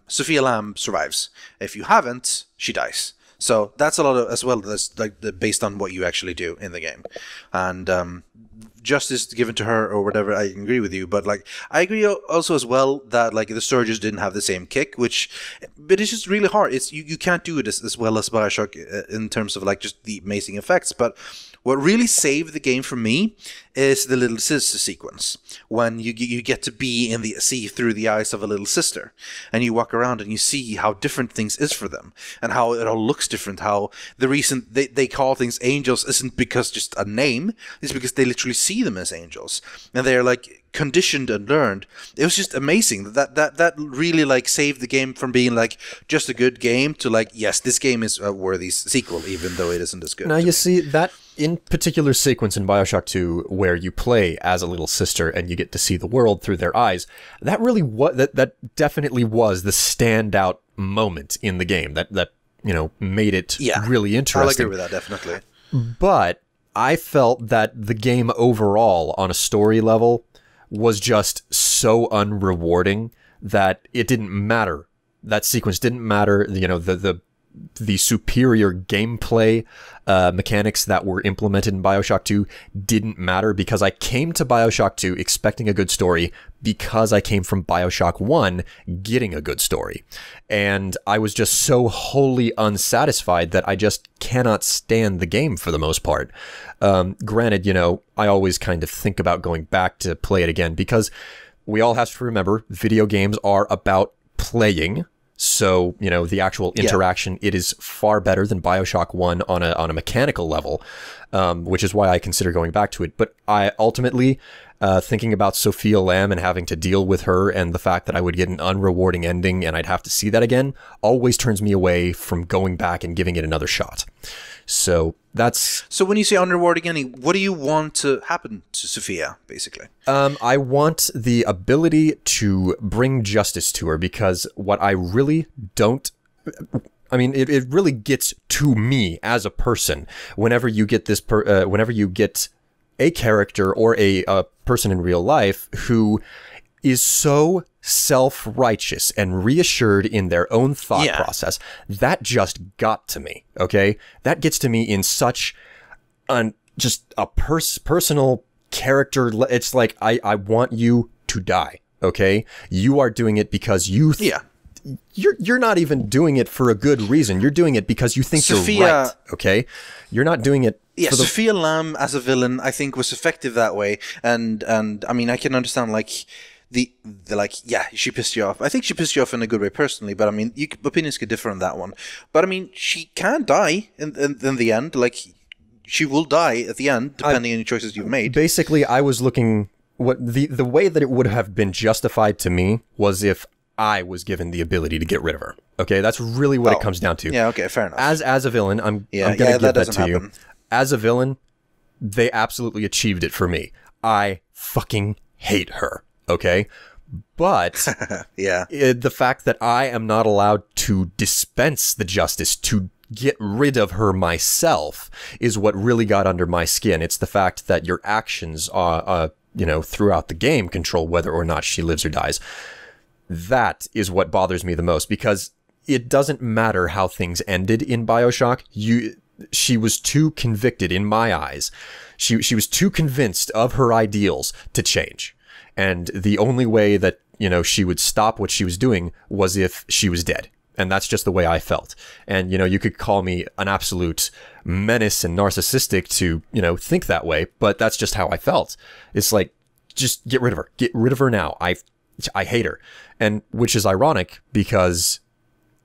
Sophia Lamb survives. If you haven't, she dies. So that's a lot of, as well, that's like based on what you actually do in the game. And justice given to her or whatever, I agree with you. But like, I agree also as well that like the story just didn't have the same kick, but it's just really hard. You can't do it as well as BioShock in terms of like just the amazing effects. But what really saved the game for me is the little sister sequence, when you get to see through the eyes of a little sister, and you walk around and you see how different things is for them, and how it all looks different. How the reason they call things angels isn't because just a name; it's because they literally see them as angels, and they're like conditioned and learned. It was just amazing. That really like saved the game from being like just a good game to like, yes, this game is a worthy sequel, even though it isn't as good. Now you see that in particular sequence in BioShock 2 where you play as a little sister and you get to see the world through their eyes, that really that definitely was the standout moment in the game that made it really interesting. I'll agree with that, definitely. But I felt that the game overall on a story level was just so unrewarding that it didn't matter. That sequence didn't matter. The superior gameplay mechanics that were implemented in BioShock 2 didn't matter, because I came to BioShock 2 expecting a good story, because I came from BioShock 1 getting a good story. And I was just so wholly unsatisfied that I just cannot stand the game for the most part. Granted, I always kind of think about going back to play it again, because we all have to remember video games are about playing. So, the actual interaction, it is far better than BioShock 1 on a mechanical level, which is why I consider going back to it. But I ultimately, thinking about Sophia Lamb and having to deal with her, and the fact that I would get an unrewarding ending and I'd have to see that again, always turns me away from going back and giving it another shot. So when you say unrewarding ending, what do you want to happen to Sophia, basically? I want the ability to bring justice to her, because what I really don't... I mean, it really gets to me as a person whenever you get this... whenever you get a character or a person in real life who is so self-righteous and reassured in their own thought process. That just got to me, okay? That gets to me in such just a personal character. It's like, I want you to die, okay? You are doing it because you... You're not even doing it for a good reason. You're doing it because you think you're right, okay? You're not doing it... Yeah, Sophia Lamb as a villain, I think, was effective that way. And I mean, I can understand, like... she pissed you off. I think she pissed you off in a good way personally, but I mean, opinions could differ on that one. But I mean, she can die in the end. Like, she will die at the end, depending on the choices you've made. Basically, I was looking... The way that it would have been justified to me was if I was given the ability to get rid of her. Okay, that's really what it comes down to. Yeah, okay, fair enough. As a villain, I'm going to give that to you. As a villain, they absolutely achieved it for me. I fucking hate her, okay? But yeah, the fact that I am not allowed to dispense the justice, to get rid of her myself, is what really got under my skin. It's the fact that your actions are, throughout the game control whether or not she lives or dies. That is what bothers me the most, because it doesn't matter how things ended in BioShock. She was too convicted in my eyes. She was too convinced of her ideals to change. And the only way that, she would stop what she was doing was if she was dead. And that's just the way I felt. And, you could call me an absolute menace and narcissistic to, think that way, but that's just how I felt. It's like, just get rid of her. Get rid of her now. I hate her. And which is ironic, because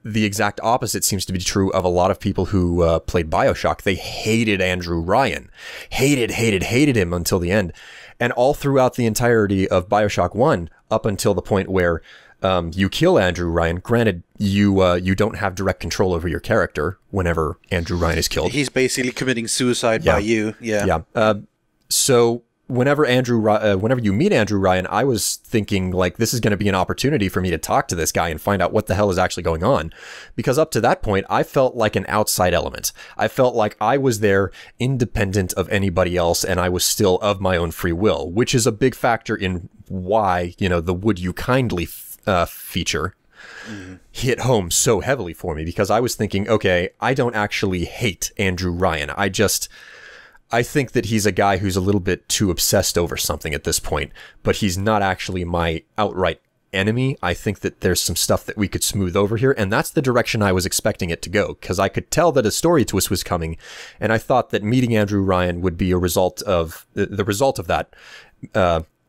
the exact opposite seems to be true of a lot of people who played BioShock. They hated Andrew Ryan. Hated him until the end. And all throughout the entirety of BioShock 1, up until the point where you kill Andrew Ryan. Granted, you don't have direct control over your character whenever Andrew Ryan is killed. He's basically committing suicide by you. Yeah. So whenever you meet Andrew Ryan, I was thinking, like, this is going to be an opportunity for me to talk to this guy and find out what the hell is actually going on. Because up to that point, I felt like an outside element. I felt like I was there independent of anybody else, and I was still of my own free will, which is a big factor in why, the would you kindly feature hit home so heavily for me, because I was thinking, okay, I don't actually hate Andrew Ryan. I think that he's a guy who's a little bit too obsessed over something at this point, but he's not actually my outright enemy. I think that there's some stuff that we could smooth over here, and that's the direction I was expecting it to go, because I could tell that a story twist was coming, and I thought that meeting Andrew Ryan would be a result of the result of that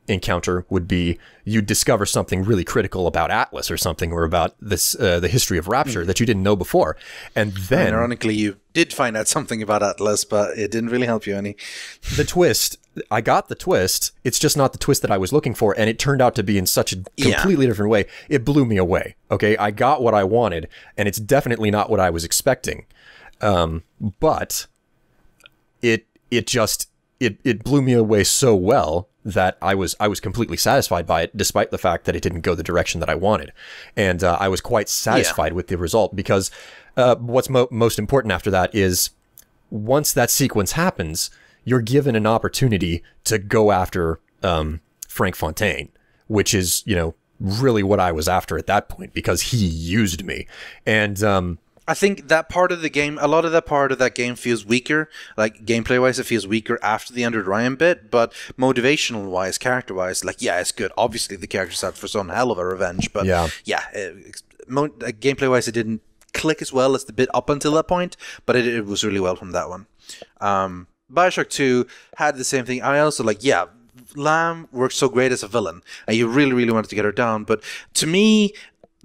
encounter would be you discover something really critical about Atlas or something, or about this the history of Rapture that you didn't know before. And then, ironically, you did find out something about Atlas, but it didn't really help you any. The twist, I got the twist. It's just not the twist that I was looking for, and it turned out to be in such a completely different way. It blew me away. Okay, I got what I wanted, and it's definitely not what I was expecting. But it blew me away so well that I was completely satisfied by it, despite the fact that it didn't go the direction that I wanted. And I was quite satisfied with the result, because what's most important after that is, once that sequence happens, you're given an opportunity to go after Frank Fontaine, which is, really what I was after at that point, because he used me. And I think that part of the game, a lot of that part of that game feels weaker. Like, gameplay-wise, it feels weaker after the Andrew Ryan bit, but motivational-wise, character-wise, like, yeah, it's good. Obviously, the character's out for some hell of a revenge, but gameplay-wise, it didn't click as well as the bit up until that point, but it was really well from that one. BioShock 2 had the same thing. I also, Lamb worked so great as a villain, and you really, really wanted to get her down, but to me,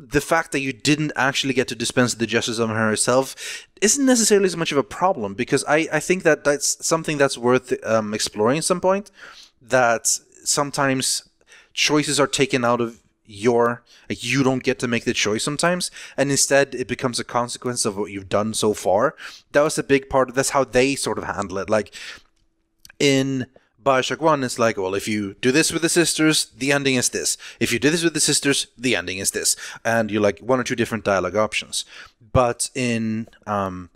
the fact that you didn't actually get to dispense the justice on her herself isn't necessarily as much of a problem, because I think that that's something that's worth exploring at some point, that sometimes choices are taken out of you don't get to make the choice sometimes, and instead it becomes a consequence of what you've done so far. That was a big part of that's how they sort of handle it. Like in BioShock 1, it's like, well, if you do this with the sisters, the ending is this. If you do this with the sisters, the ending is this. And you're like one or two different dialogue options. But in BioShock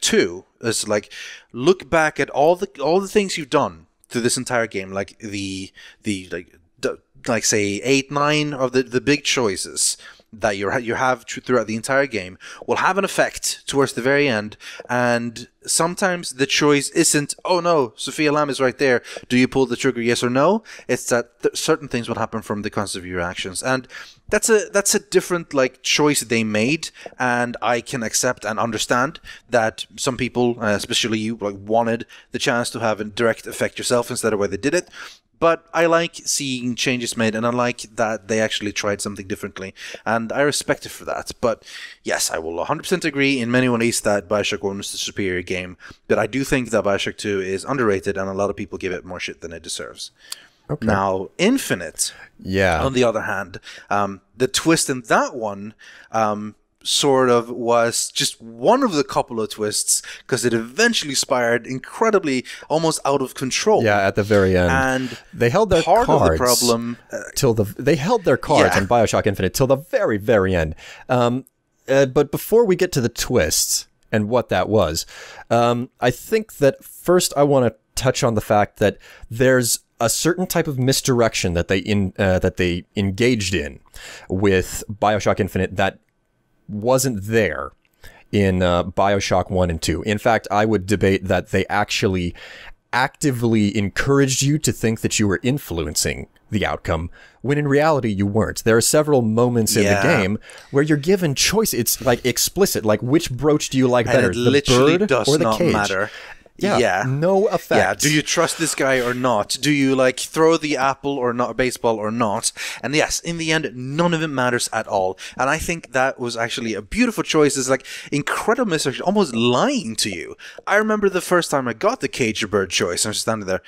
2, it's like, look back at all the things you've done through this entire game, like say 8, 9 of the big choices that you have throughout the entire game will have an effect towards the very end, and sometimes the choice isn't, oh no, Sophia Lamb is right there, do you pull the trigger, yes or no? It's that certain things will happen from the consequence of your actions, and that's a different choice they made, and I can accept and understand that some people, especially you, wanted the chance to have a direct effect yourself instead of where they did it. But I like seeing changes made, and I like that they actually tried something differently, and I respect it for that. But yes, I will 100% agree in many ways that BioShock 1 was the superior game, but I do think that BioShock 2 is underrated, and a lot of people give it more shit than it deserves. Okay. Now, Infinite, on the other hand, the twist in that one sort of was just one of the couple of twists, because it eventually spiraled incredibly, almost out of control. Yeah, at the very end. And they held their part cards of the problem they held their cards Yeah. in BioShock Infinite till the very, very end. But before we get to the twists and what that was, I think that first I want to touch on the fact that there's a certain type of misdirection that they engaged in with BioShock Infinite that wasn't there in BioShock 1 and 2. In fact, I would debate that they actually actively encouraged you to think that you were influencing the outcome, when in reality you weren't. There are several moments in the game where you're given choice. It's like explicit, like which brooch do you like better, the bird or the cage? Matter. Yeah, no effect. Yeah, do you trust this guy or not? Do you like throw the apple or not, baseball or not? And yes, in the end, none of it matters at all. And I think that was actually a beautiful choice. It's like incredible misdirection, almost lying to you. I remember the first time I got the cage or bird choice. I'm standing there.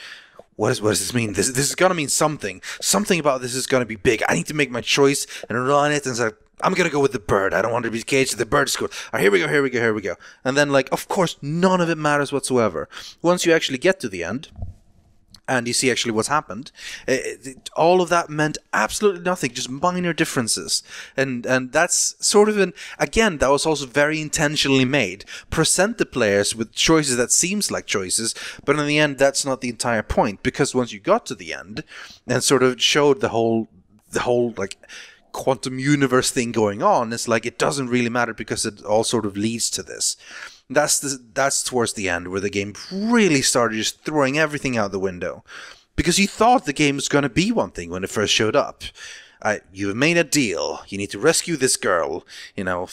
What does this mean? This is gonna mean something. Something about this is gonna be big. I need to make my choice and run it. And it's like, I'm gonna go with the bird. I don't want to be caged. The bird's good. All right, here we go. And then, like, of course, none of it matters whatsoever. Once you actually get to the end, and you see actually what's happened, all of that meant absolutely nothing, just minor differences. And that's sort of again, that was also very intentionally made. Present the players with choices that seems like choices, but in the end, that's not the entire point, because once you got to the end and sort of showed the whole like quantum universe thing going on, it's like it doesn't really matter because it all sort of leads to this. That's towards the end where the game really started just throwing everything out the window, because you thought the game was going to be one thing when it first showed up. You have made a deal. You need to rescue this girl. You know,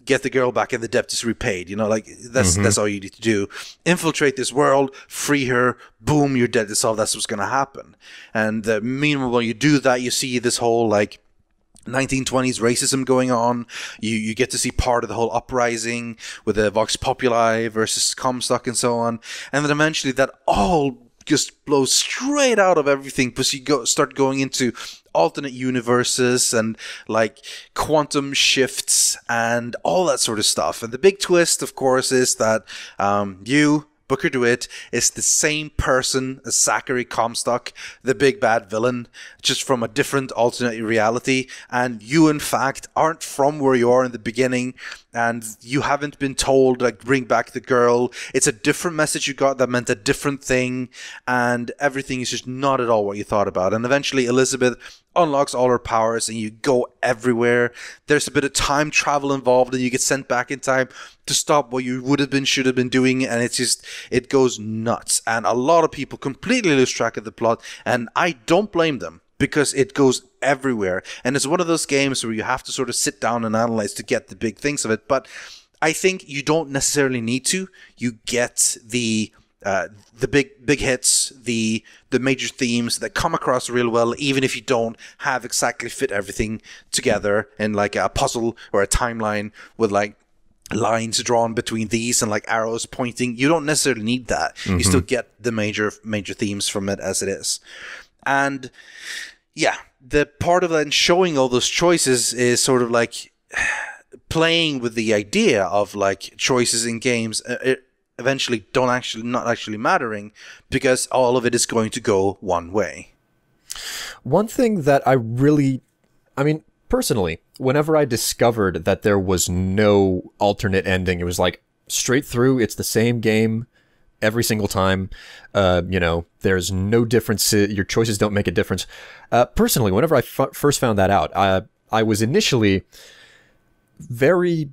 get the girl back, and the debt is repaid. You know, like that's all you need to do. Infiltrate this world, free her. Boom, your debt is solved. That's what's going to happen. And meanwhile, when you do that, you see this whole like 1920s racism going on. You get to see part of the whole uprising with the Vox Populi versus Comstock and so on. And then eventually that all just blows straight out of everything, because you start going into alternate universes and like quantum shifts and all that sort of stuff. And the big twist, of course, is that Booker DeWitt is the same person as Zachary Comstock, the big bad villain, just from a different alternate reality. And you, in fact, aren't from where you are in the beginning, and you haven't been told, like, bring back the girl. It's a different message you got that meant a different thing, and everything is just not at all what you thought about. And eventually Elizabeth unlocks all her powers, and you go everywhere. There's a bit of time travel involved, and you get sent back in time to stop what you should have been doing, and it goes nuts. And a lot of people completely lose track of the plot, and I don't blame them, because it goes everywhere. And it's one of those games where you have to sort of sit down and analyze to get the big things of it. But I think you don't necessarily need to. You get the big hits, the major themes that come across real well, even if you don't have exactly fit everything together in like a puzzle or a timeline with like lines drawn between these and like arrows pointing. You don't necessarily need that. You still get the major themes from it as it is. And yeah, the part of that and showing all those choices is sort of like playing with the idea of like choices in games eventually not actually mattering, because all of it is going to go one way. One thing that personally, whenever I discovered that there was no alternate ending, it was like straight through, it's the same game every single time. There's no difference. Your choices don't make a difference. Personally, whenever I first found that out, I was initially very,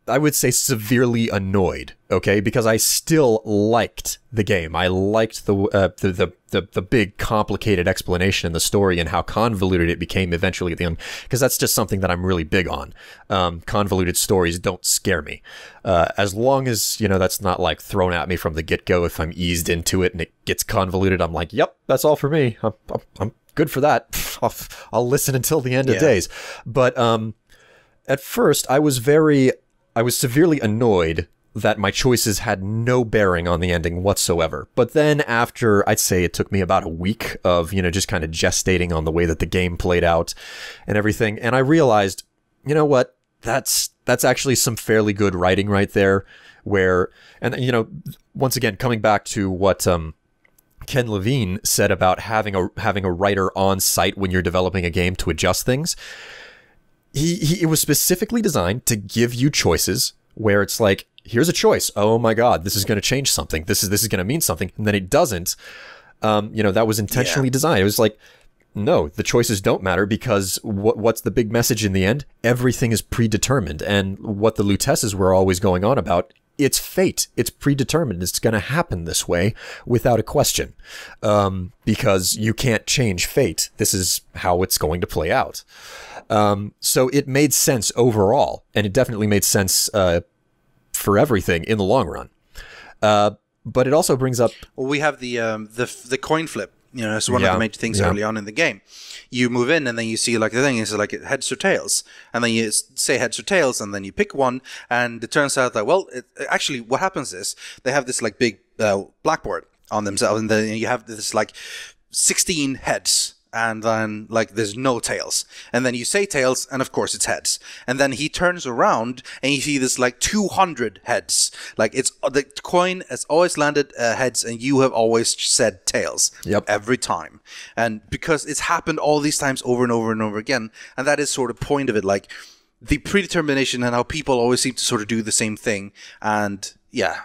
I would say, severely annoyed. Okay, because I still liked the game. I liked the big complicated explanation in the story and how convoluted it became eventually at the end. Because that's just something that I'm really big on. Convoluted stories don't scare me, as long as that's not like thrown at me from the get-go. If I'm eased into it and it gets convoluted, I'm like, yep, that's all for me. I'm good for that. I'll listen until the end of days. But at first, I was severely annoyed that my choices had no bearing on the ending whatsoever. But then after, I'd say it took me about a week of, just kind of gestating on the way that the game played out and everything. And I realized, you know what? that's actually some fairly good writing right there. Where, and you know, once again, coming back to what Ken Levine said about having a writer on site when you're developing a game to adjust things. It was specifically designed to give you choices where it's like, here's a choice. Oh my God, this is going to change something. This is going to mean something, and then it doesn't. That was intentionally designed. It was like, no, the choices don't matter, because what's the big message in the end? Everything is predetermined, and what the Lutesses were always going on about. It's fate. It's predetermined. It's going to happen this way without a question, because you can't change fate. This is how it's going to play out. So it made sense overall, and it definitely made sense for everything in the long run. But it also brings up... Well, we have the coin flip. You know, it's one of the major things early on in the game. You move in, and then you see, like, the thing is, like, heads or tails. And then you say heads or tails, and then you pick one, and it turns out that, well, actually, what happens is, they have this, like, big blackboard on themselves, and then you have this, like, 16 heads. And then, like, there's no tails. And then you say tails, and of course it's heads. And then he turns around, and you see this, like, 200 heads. Like, it's the coin has always landed heads, and you have always said tails. Yep. Every time. And because it's happened all these times over and over and over again, and that is sort of the point of it, like, the predetermination and how people always seem to sort of do the same thing. And, yeah...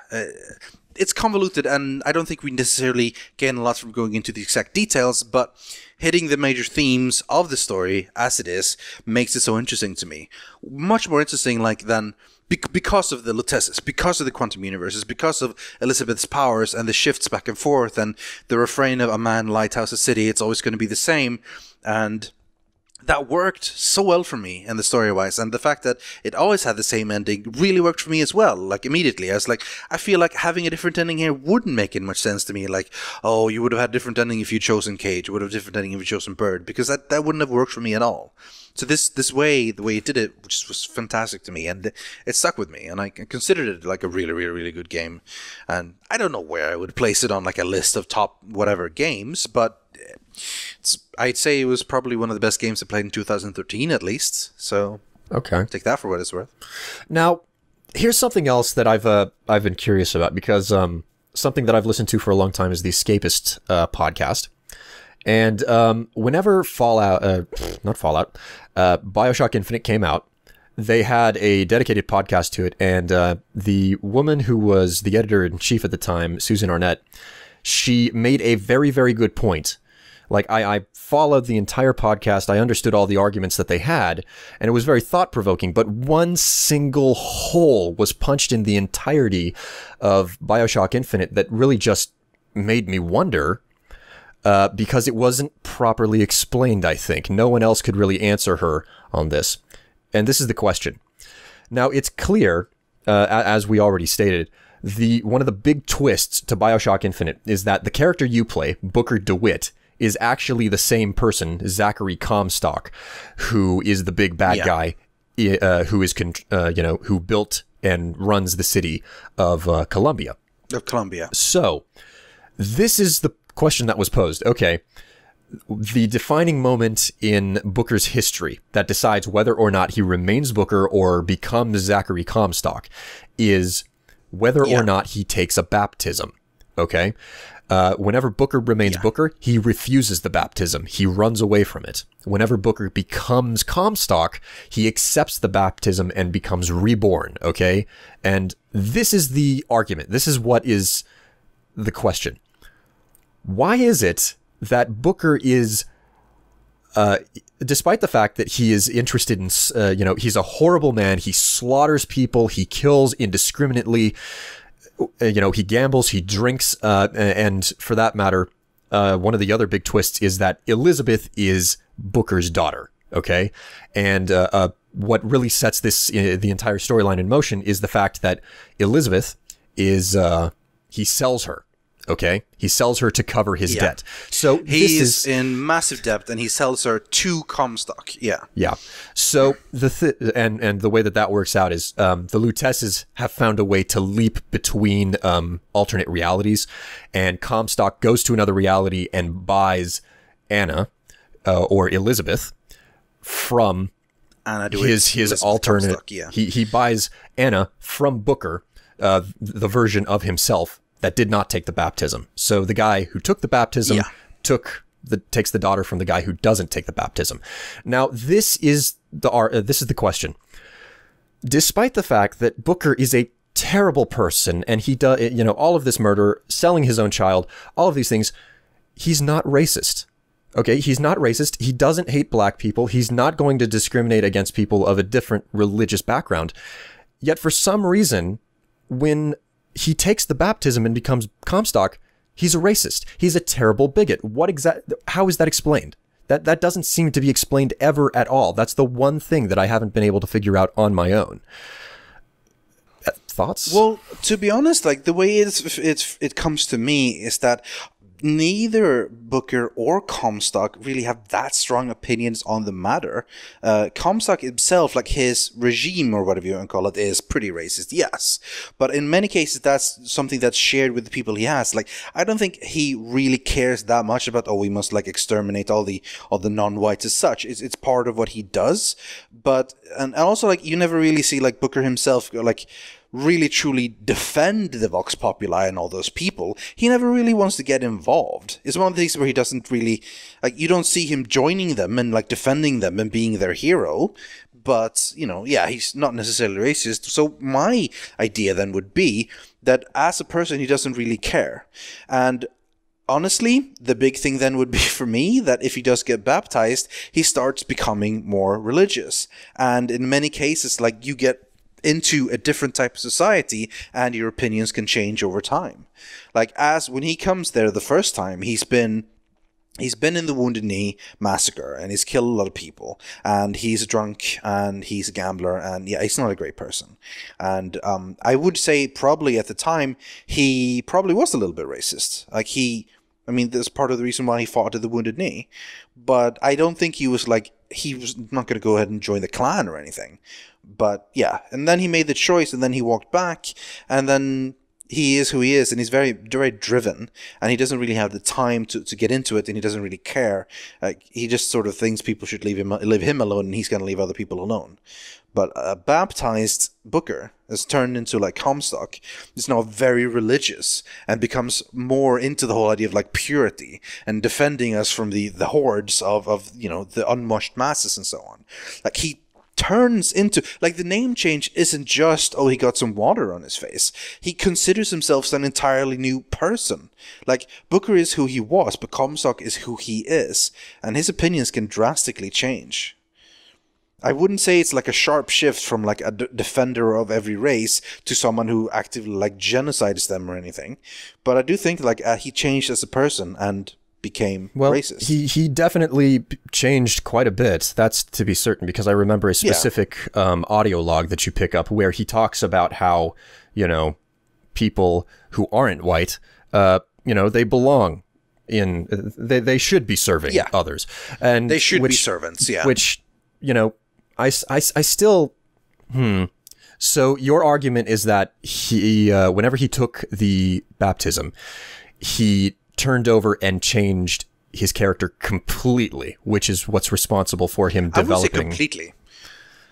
it's convoluted, and I don't think we necessarily gain a lot from going into the exact details, but hitting the major themes of the story as it is makes it so interesting to me. Much more interesting, like, than because of the Lutesses, because of the quantum universes, because of Elizabeth's powers and the shifts back and forth, and the refrain of a man, lighthouse, a city, it's always going to be the same, and... that worked so well for me in the story-wise, and the fact that it always had the same ending really worked for me as well, like, immediately. I was like, I feel like having a different ending here wouldn't make it much sense to me, like, oh, you would have had a different ending if you'd chosen Cage, you would have a different ending if you'd chosen Bird, because that wouldn't have worked for me at all. So the way it did it, which was fantastic to me, and it stuck with me, and I considered it like a really, really, really good game. And I don't know where I would place it on, like, a list of top whatever games, but I'd say it was probably one of the best games I played in 2013, at least. So okay, take that for what it's worth. Now, here's something else that I've been curious about, because something that I've listened to for a long time is the Escapist podcast. And whenever BioShock Infinite came out, they had a dedicated podcast to it, and the woman who was the editor-in-chief at the time, Susan Arnett, she made a very, very good point. Like, I followed the entire podcast, I understood all the arguments that they had, and it was very thought-provoking, but one single hole was punched in the entirety of BioShock Infinite that really just made me wonder, because it wasn't properly explained, I think. No one else could really answer her on this. And this is the question. Now, it's clear, as we already stated, one of the big twists to BioShock Infinite is that the character you play, Booker DeWitt, is actually the same person, Zachary Comstock, who is the big bad guy, who built and runs the city of Columbia. So, this is the question that was posed. Okay, the defining moment in Booker's history that decides whether or not he remains Booker or becomes Zachary Comstock is whether or not he takes a baptism. Okay? Whenever Booker remains Booker, he refuses the baptism. He runs away from it. Whenever Booker becomes Comstock, he accepts the baptism and becomes reborn, okay? And this is the argument. This is what is the question. Why is it that Booker is, despite the fact that he is interested in, he's a horrible man, he slaughters people, he kills indiscriminately, he gambles, he drinks, and for that matter, one of the other big twists is that Elizabeth is Booker's daughter, okay? And what really sets the entire storyline in motion is the fact that Elizabeth is, he sells her, okay? He sells her to cover his debt. So he's in massive debt, and he sells her to Comstock. Yeah. So and the way that works out is the Lutesses have found a way to leap between alternate realities, and Comstock goes to another reality and buys Anna or Elizabeth from Anna do his alternate. Comstock, yeah. He buys Anna from Booker, the version of himself that did not take the baptism. So the guy who took the baptism takes the daughter from the guy who doesn't take the baptism. Now this is the question. Despite the fact that Booker is a terrible person and he does, all of this murder, selling his own child, all of these things, he's not racist. Okay, he's not racist. He doesn't hate black people. He's not going to discriminate against people of a different religious background. Yet for some reason, when he takes the baptism and becomes Comstock, he's a racist. He's a terrible bigot. How is that explained? That doesn't seem to be explained ever at all. That's the one thing that I haven't been able to figure out on my own. Thoughts? Well, to be honest, like the way it comes to me is that neither Booker or Comstock really have that strong opinions on the matter. Comstock himself, like his regime or whatever you want to call it, is pretty racist, yes. But in many cases, that's something that's shared with the people he has. Like, I don't think he really cares that much about, we must like exterminate all the non-whites as such. It's part of what he does. But, and also like, you never really see like Booker himself, like, really truly defend the Vox Populi and all those people. He never really wants to get involved. It's one of the things where he doesn't really, like, you don't see him joining them and like defending them and being their hero. But, he's not necessarily racist. So my idea then would be that as a person, he doesn't really care. And honestly, the big thing then would be for me that if he does get baptized, he starts becoming more religious. And in many cases, like, you get into a different type of society and your opinions can change over time. Like, as when he comes there the first time, he's been in the Wounded Knee massacre and he's killed a lot of people and he's a drunk and he's a gambler and he's not a great person. And I would say probably at the time he probably was a little bit racist. Like that's part of the reason why he fought at the Wounded Knee. But I don't think he was not going to go ahead and join the Klan or anything. But yeah, and then he made the choice and then he walked back and then he is who he is and he's very, very driven and he doesn't really have the time to get into it and he doesn't really care. He just sort of thinks people should leave him alone and he's going to leave other people alone. But a baptized Booker has turned into like Comstock, is now very religious and becomes more into the whole idea of like purity and defending us from the hordes of the unwashed masses and so on. Like he turns into, like, the name change isn't just, he got some water on his face. He considers himself an entirely new person. Like, Booker is who he was, but Comstock is who he is, and his opinions can drastically change. I wouldn't say it's like a sharp shift from like a defender of every race to someone who actively like genocides them or anything, but I do think like he changed as a person and became racist. He definitely changed quite a bit. That's to be certain, because I remember a specific audio log that you pick up where he talks about how, people who aren't white, they belong in, they should be serving others. And they should be servants, Which, I still, So your argument is that he, whenever he took the baptism, he turned over and changed his character completely, which is what's responsible for him developing. I wouldn't say completely.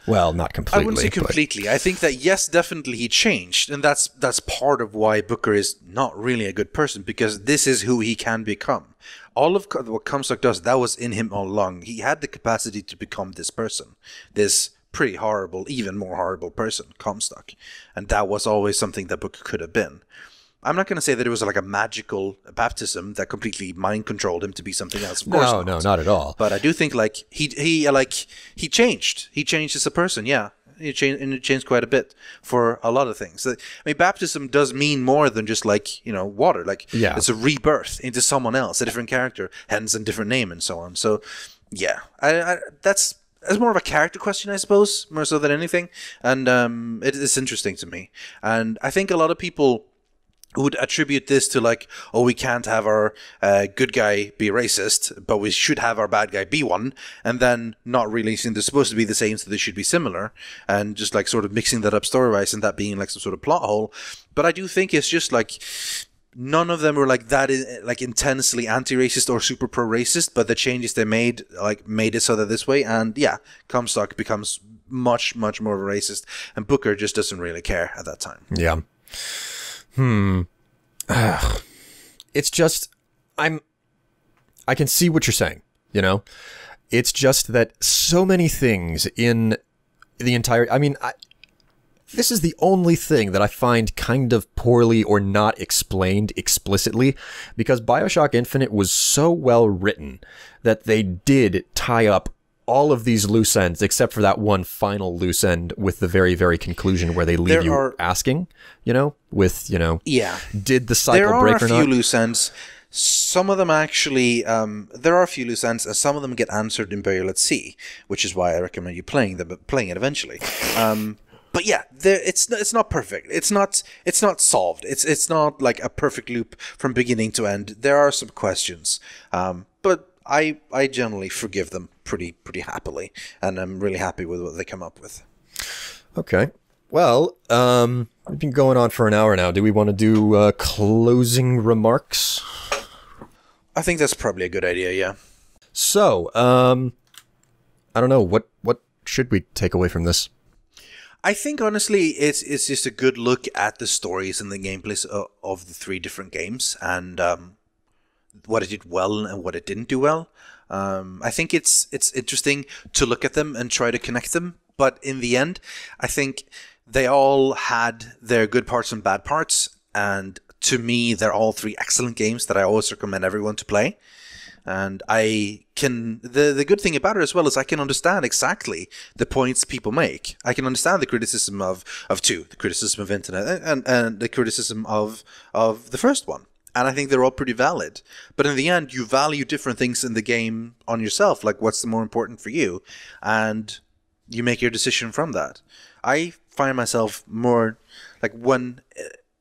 Well, not completely. I wouldn't say completely. I think that, yes, definitely he changed. And that's part of why Booker is not really a good person, because this is who he can become. All of what Comstock does, that was in him all along. He had the capacity to become this person, this pretty horrible, even more horrible person, Comstock. And that was always something that Booker could have been. I'm not going to say that it was like a magical baptism that completely mind controlled him to be something else. Of course no, not at all. But I do think like he changed. He changed as a person. Yeah, it changed quite a bit for a lot of things. I mean, baptism does mean more than just like water. Like it's a rebirth into someone else, a different character, hence a different name and so on. So yeah, that's more of a character question, I suppose, more so than anything. And it is interesting to me. And I think a lot of people would attribute this to like, we can't have our good guy be racist, but we should have our bad guy be one, and then not really seeing they're supposed to be the same, so they should be similar, and just like sort of mixing that up story-wise and that being like some sort of plot hole. But I do think it's just like none of them were like that, like intensely anti-racist or super pro-racist, but the changes they made it so that this way, and yeah, Comstock becomes much more of a racist, and Booker just doesn't really care at that time. Yeah. It's just, I can see what you're saying, you know? It's just that so many things in the entire, this is the only thing that I find kind of poorly or not explained explicitly, because BioShock Infinite was so well written that they did tie up all of these loose ends, except for that one final loose end with the very, very conclusion where they leave asking, with, yeah, did the cycle break or not? There are a few loose ends. Some of them actually, there are a few loose ends, and some of them get answered in Burial at Sea, which is why I recommend you playing it eventually. But yeah, it's not perfect. It's not solved. It's not like a perfect loop from beginning to end. There are some questions, but I generally forgive them pretty happily, and I'm really happy with what they come up with. Okay. Well, we've been going on for an hour now. Do we want to do closing remarks? I think that's probably a good idea, yeah. So, I don't know, what should we take away from this? I think, honestly, it's just a good look at the stories and the gameplays of the three different games, and what it did well and what it didn't do well. I think it's interesting to look at them and try to connect them, but in the end, I think they all had their good parts and bad parts, and to me, they're all three excellent games that I always recommend everyone to play. And I can, the good thing about it as well is I can understand exactly the points people make. I can understand the criticism of 2, the criticism of Internet, and the criticism of the first one. And I think they're all pretty valid. But in the end, you value different things in the game on yourself, like what's the more important for you, and you make your decision from that. I find myself more like when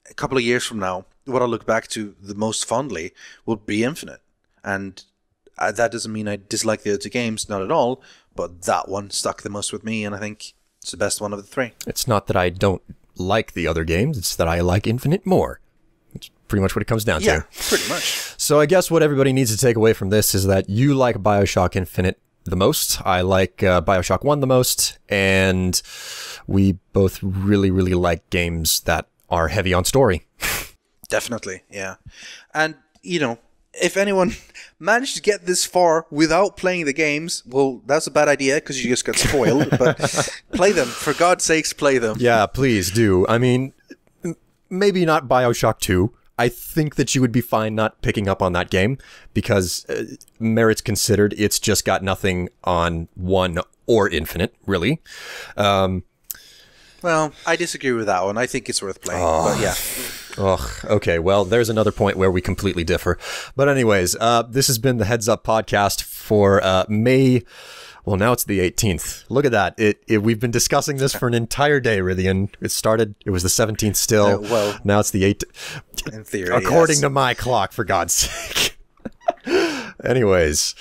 a couple of years from now, what I'll look back to the most fondly will be Infinite. And that doesn't mean I dislike the other two games, not at all, but that one stuck the most with me, and I think it's the best one of the three. It's not that I don't like the other games, it's that I like Infinite more. It's pretty much what it comes down to. Yeah, pretty much. So I guess what everybody needs to take away from this is that you like BioShock Infinite the most, I like BioShock 1 the most, and we both really, really like games that are heavy on story. Definitely, yeah. And, if anyone managed to get this far without playing the games, well, that's a bad idea because you just got spoiled, but play them. For God's sakes, play them. Yeah, please do. I mean, maybe not BioShock 2. I think that you would be fine not picking up on that game because, merits considered, it's just got nothing on 1 or Infinite, really. Well, I disagree with that one. I think it's worth playing, but yeah. Okay, well, there's another point where we completely differ. But anyways, this has been the Heads Up podcast for May. Well, now it's the 18th. Look at that. We've been discussing this for an entire day, Rythian. It was the 17th still. Well, now it's the 18th. In theory, according to my clock, for God's sake. Anyways,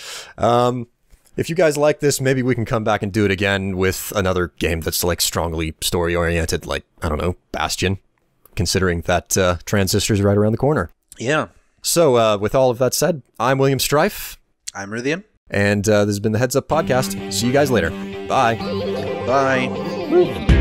if you guys like this, maybe we can come back and do it again with another game that's like strongly story-oriented, like, I don't know, Bastion, considering that Transistor's right around the corner. Yeah. So, with all of that said, I'm William Strife. I'm Rythian. And this has been the Heads Up Podcast. See you guys later. Bye. Bye.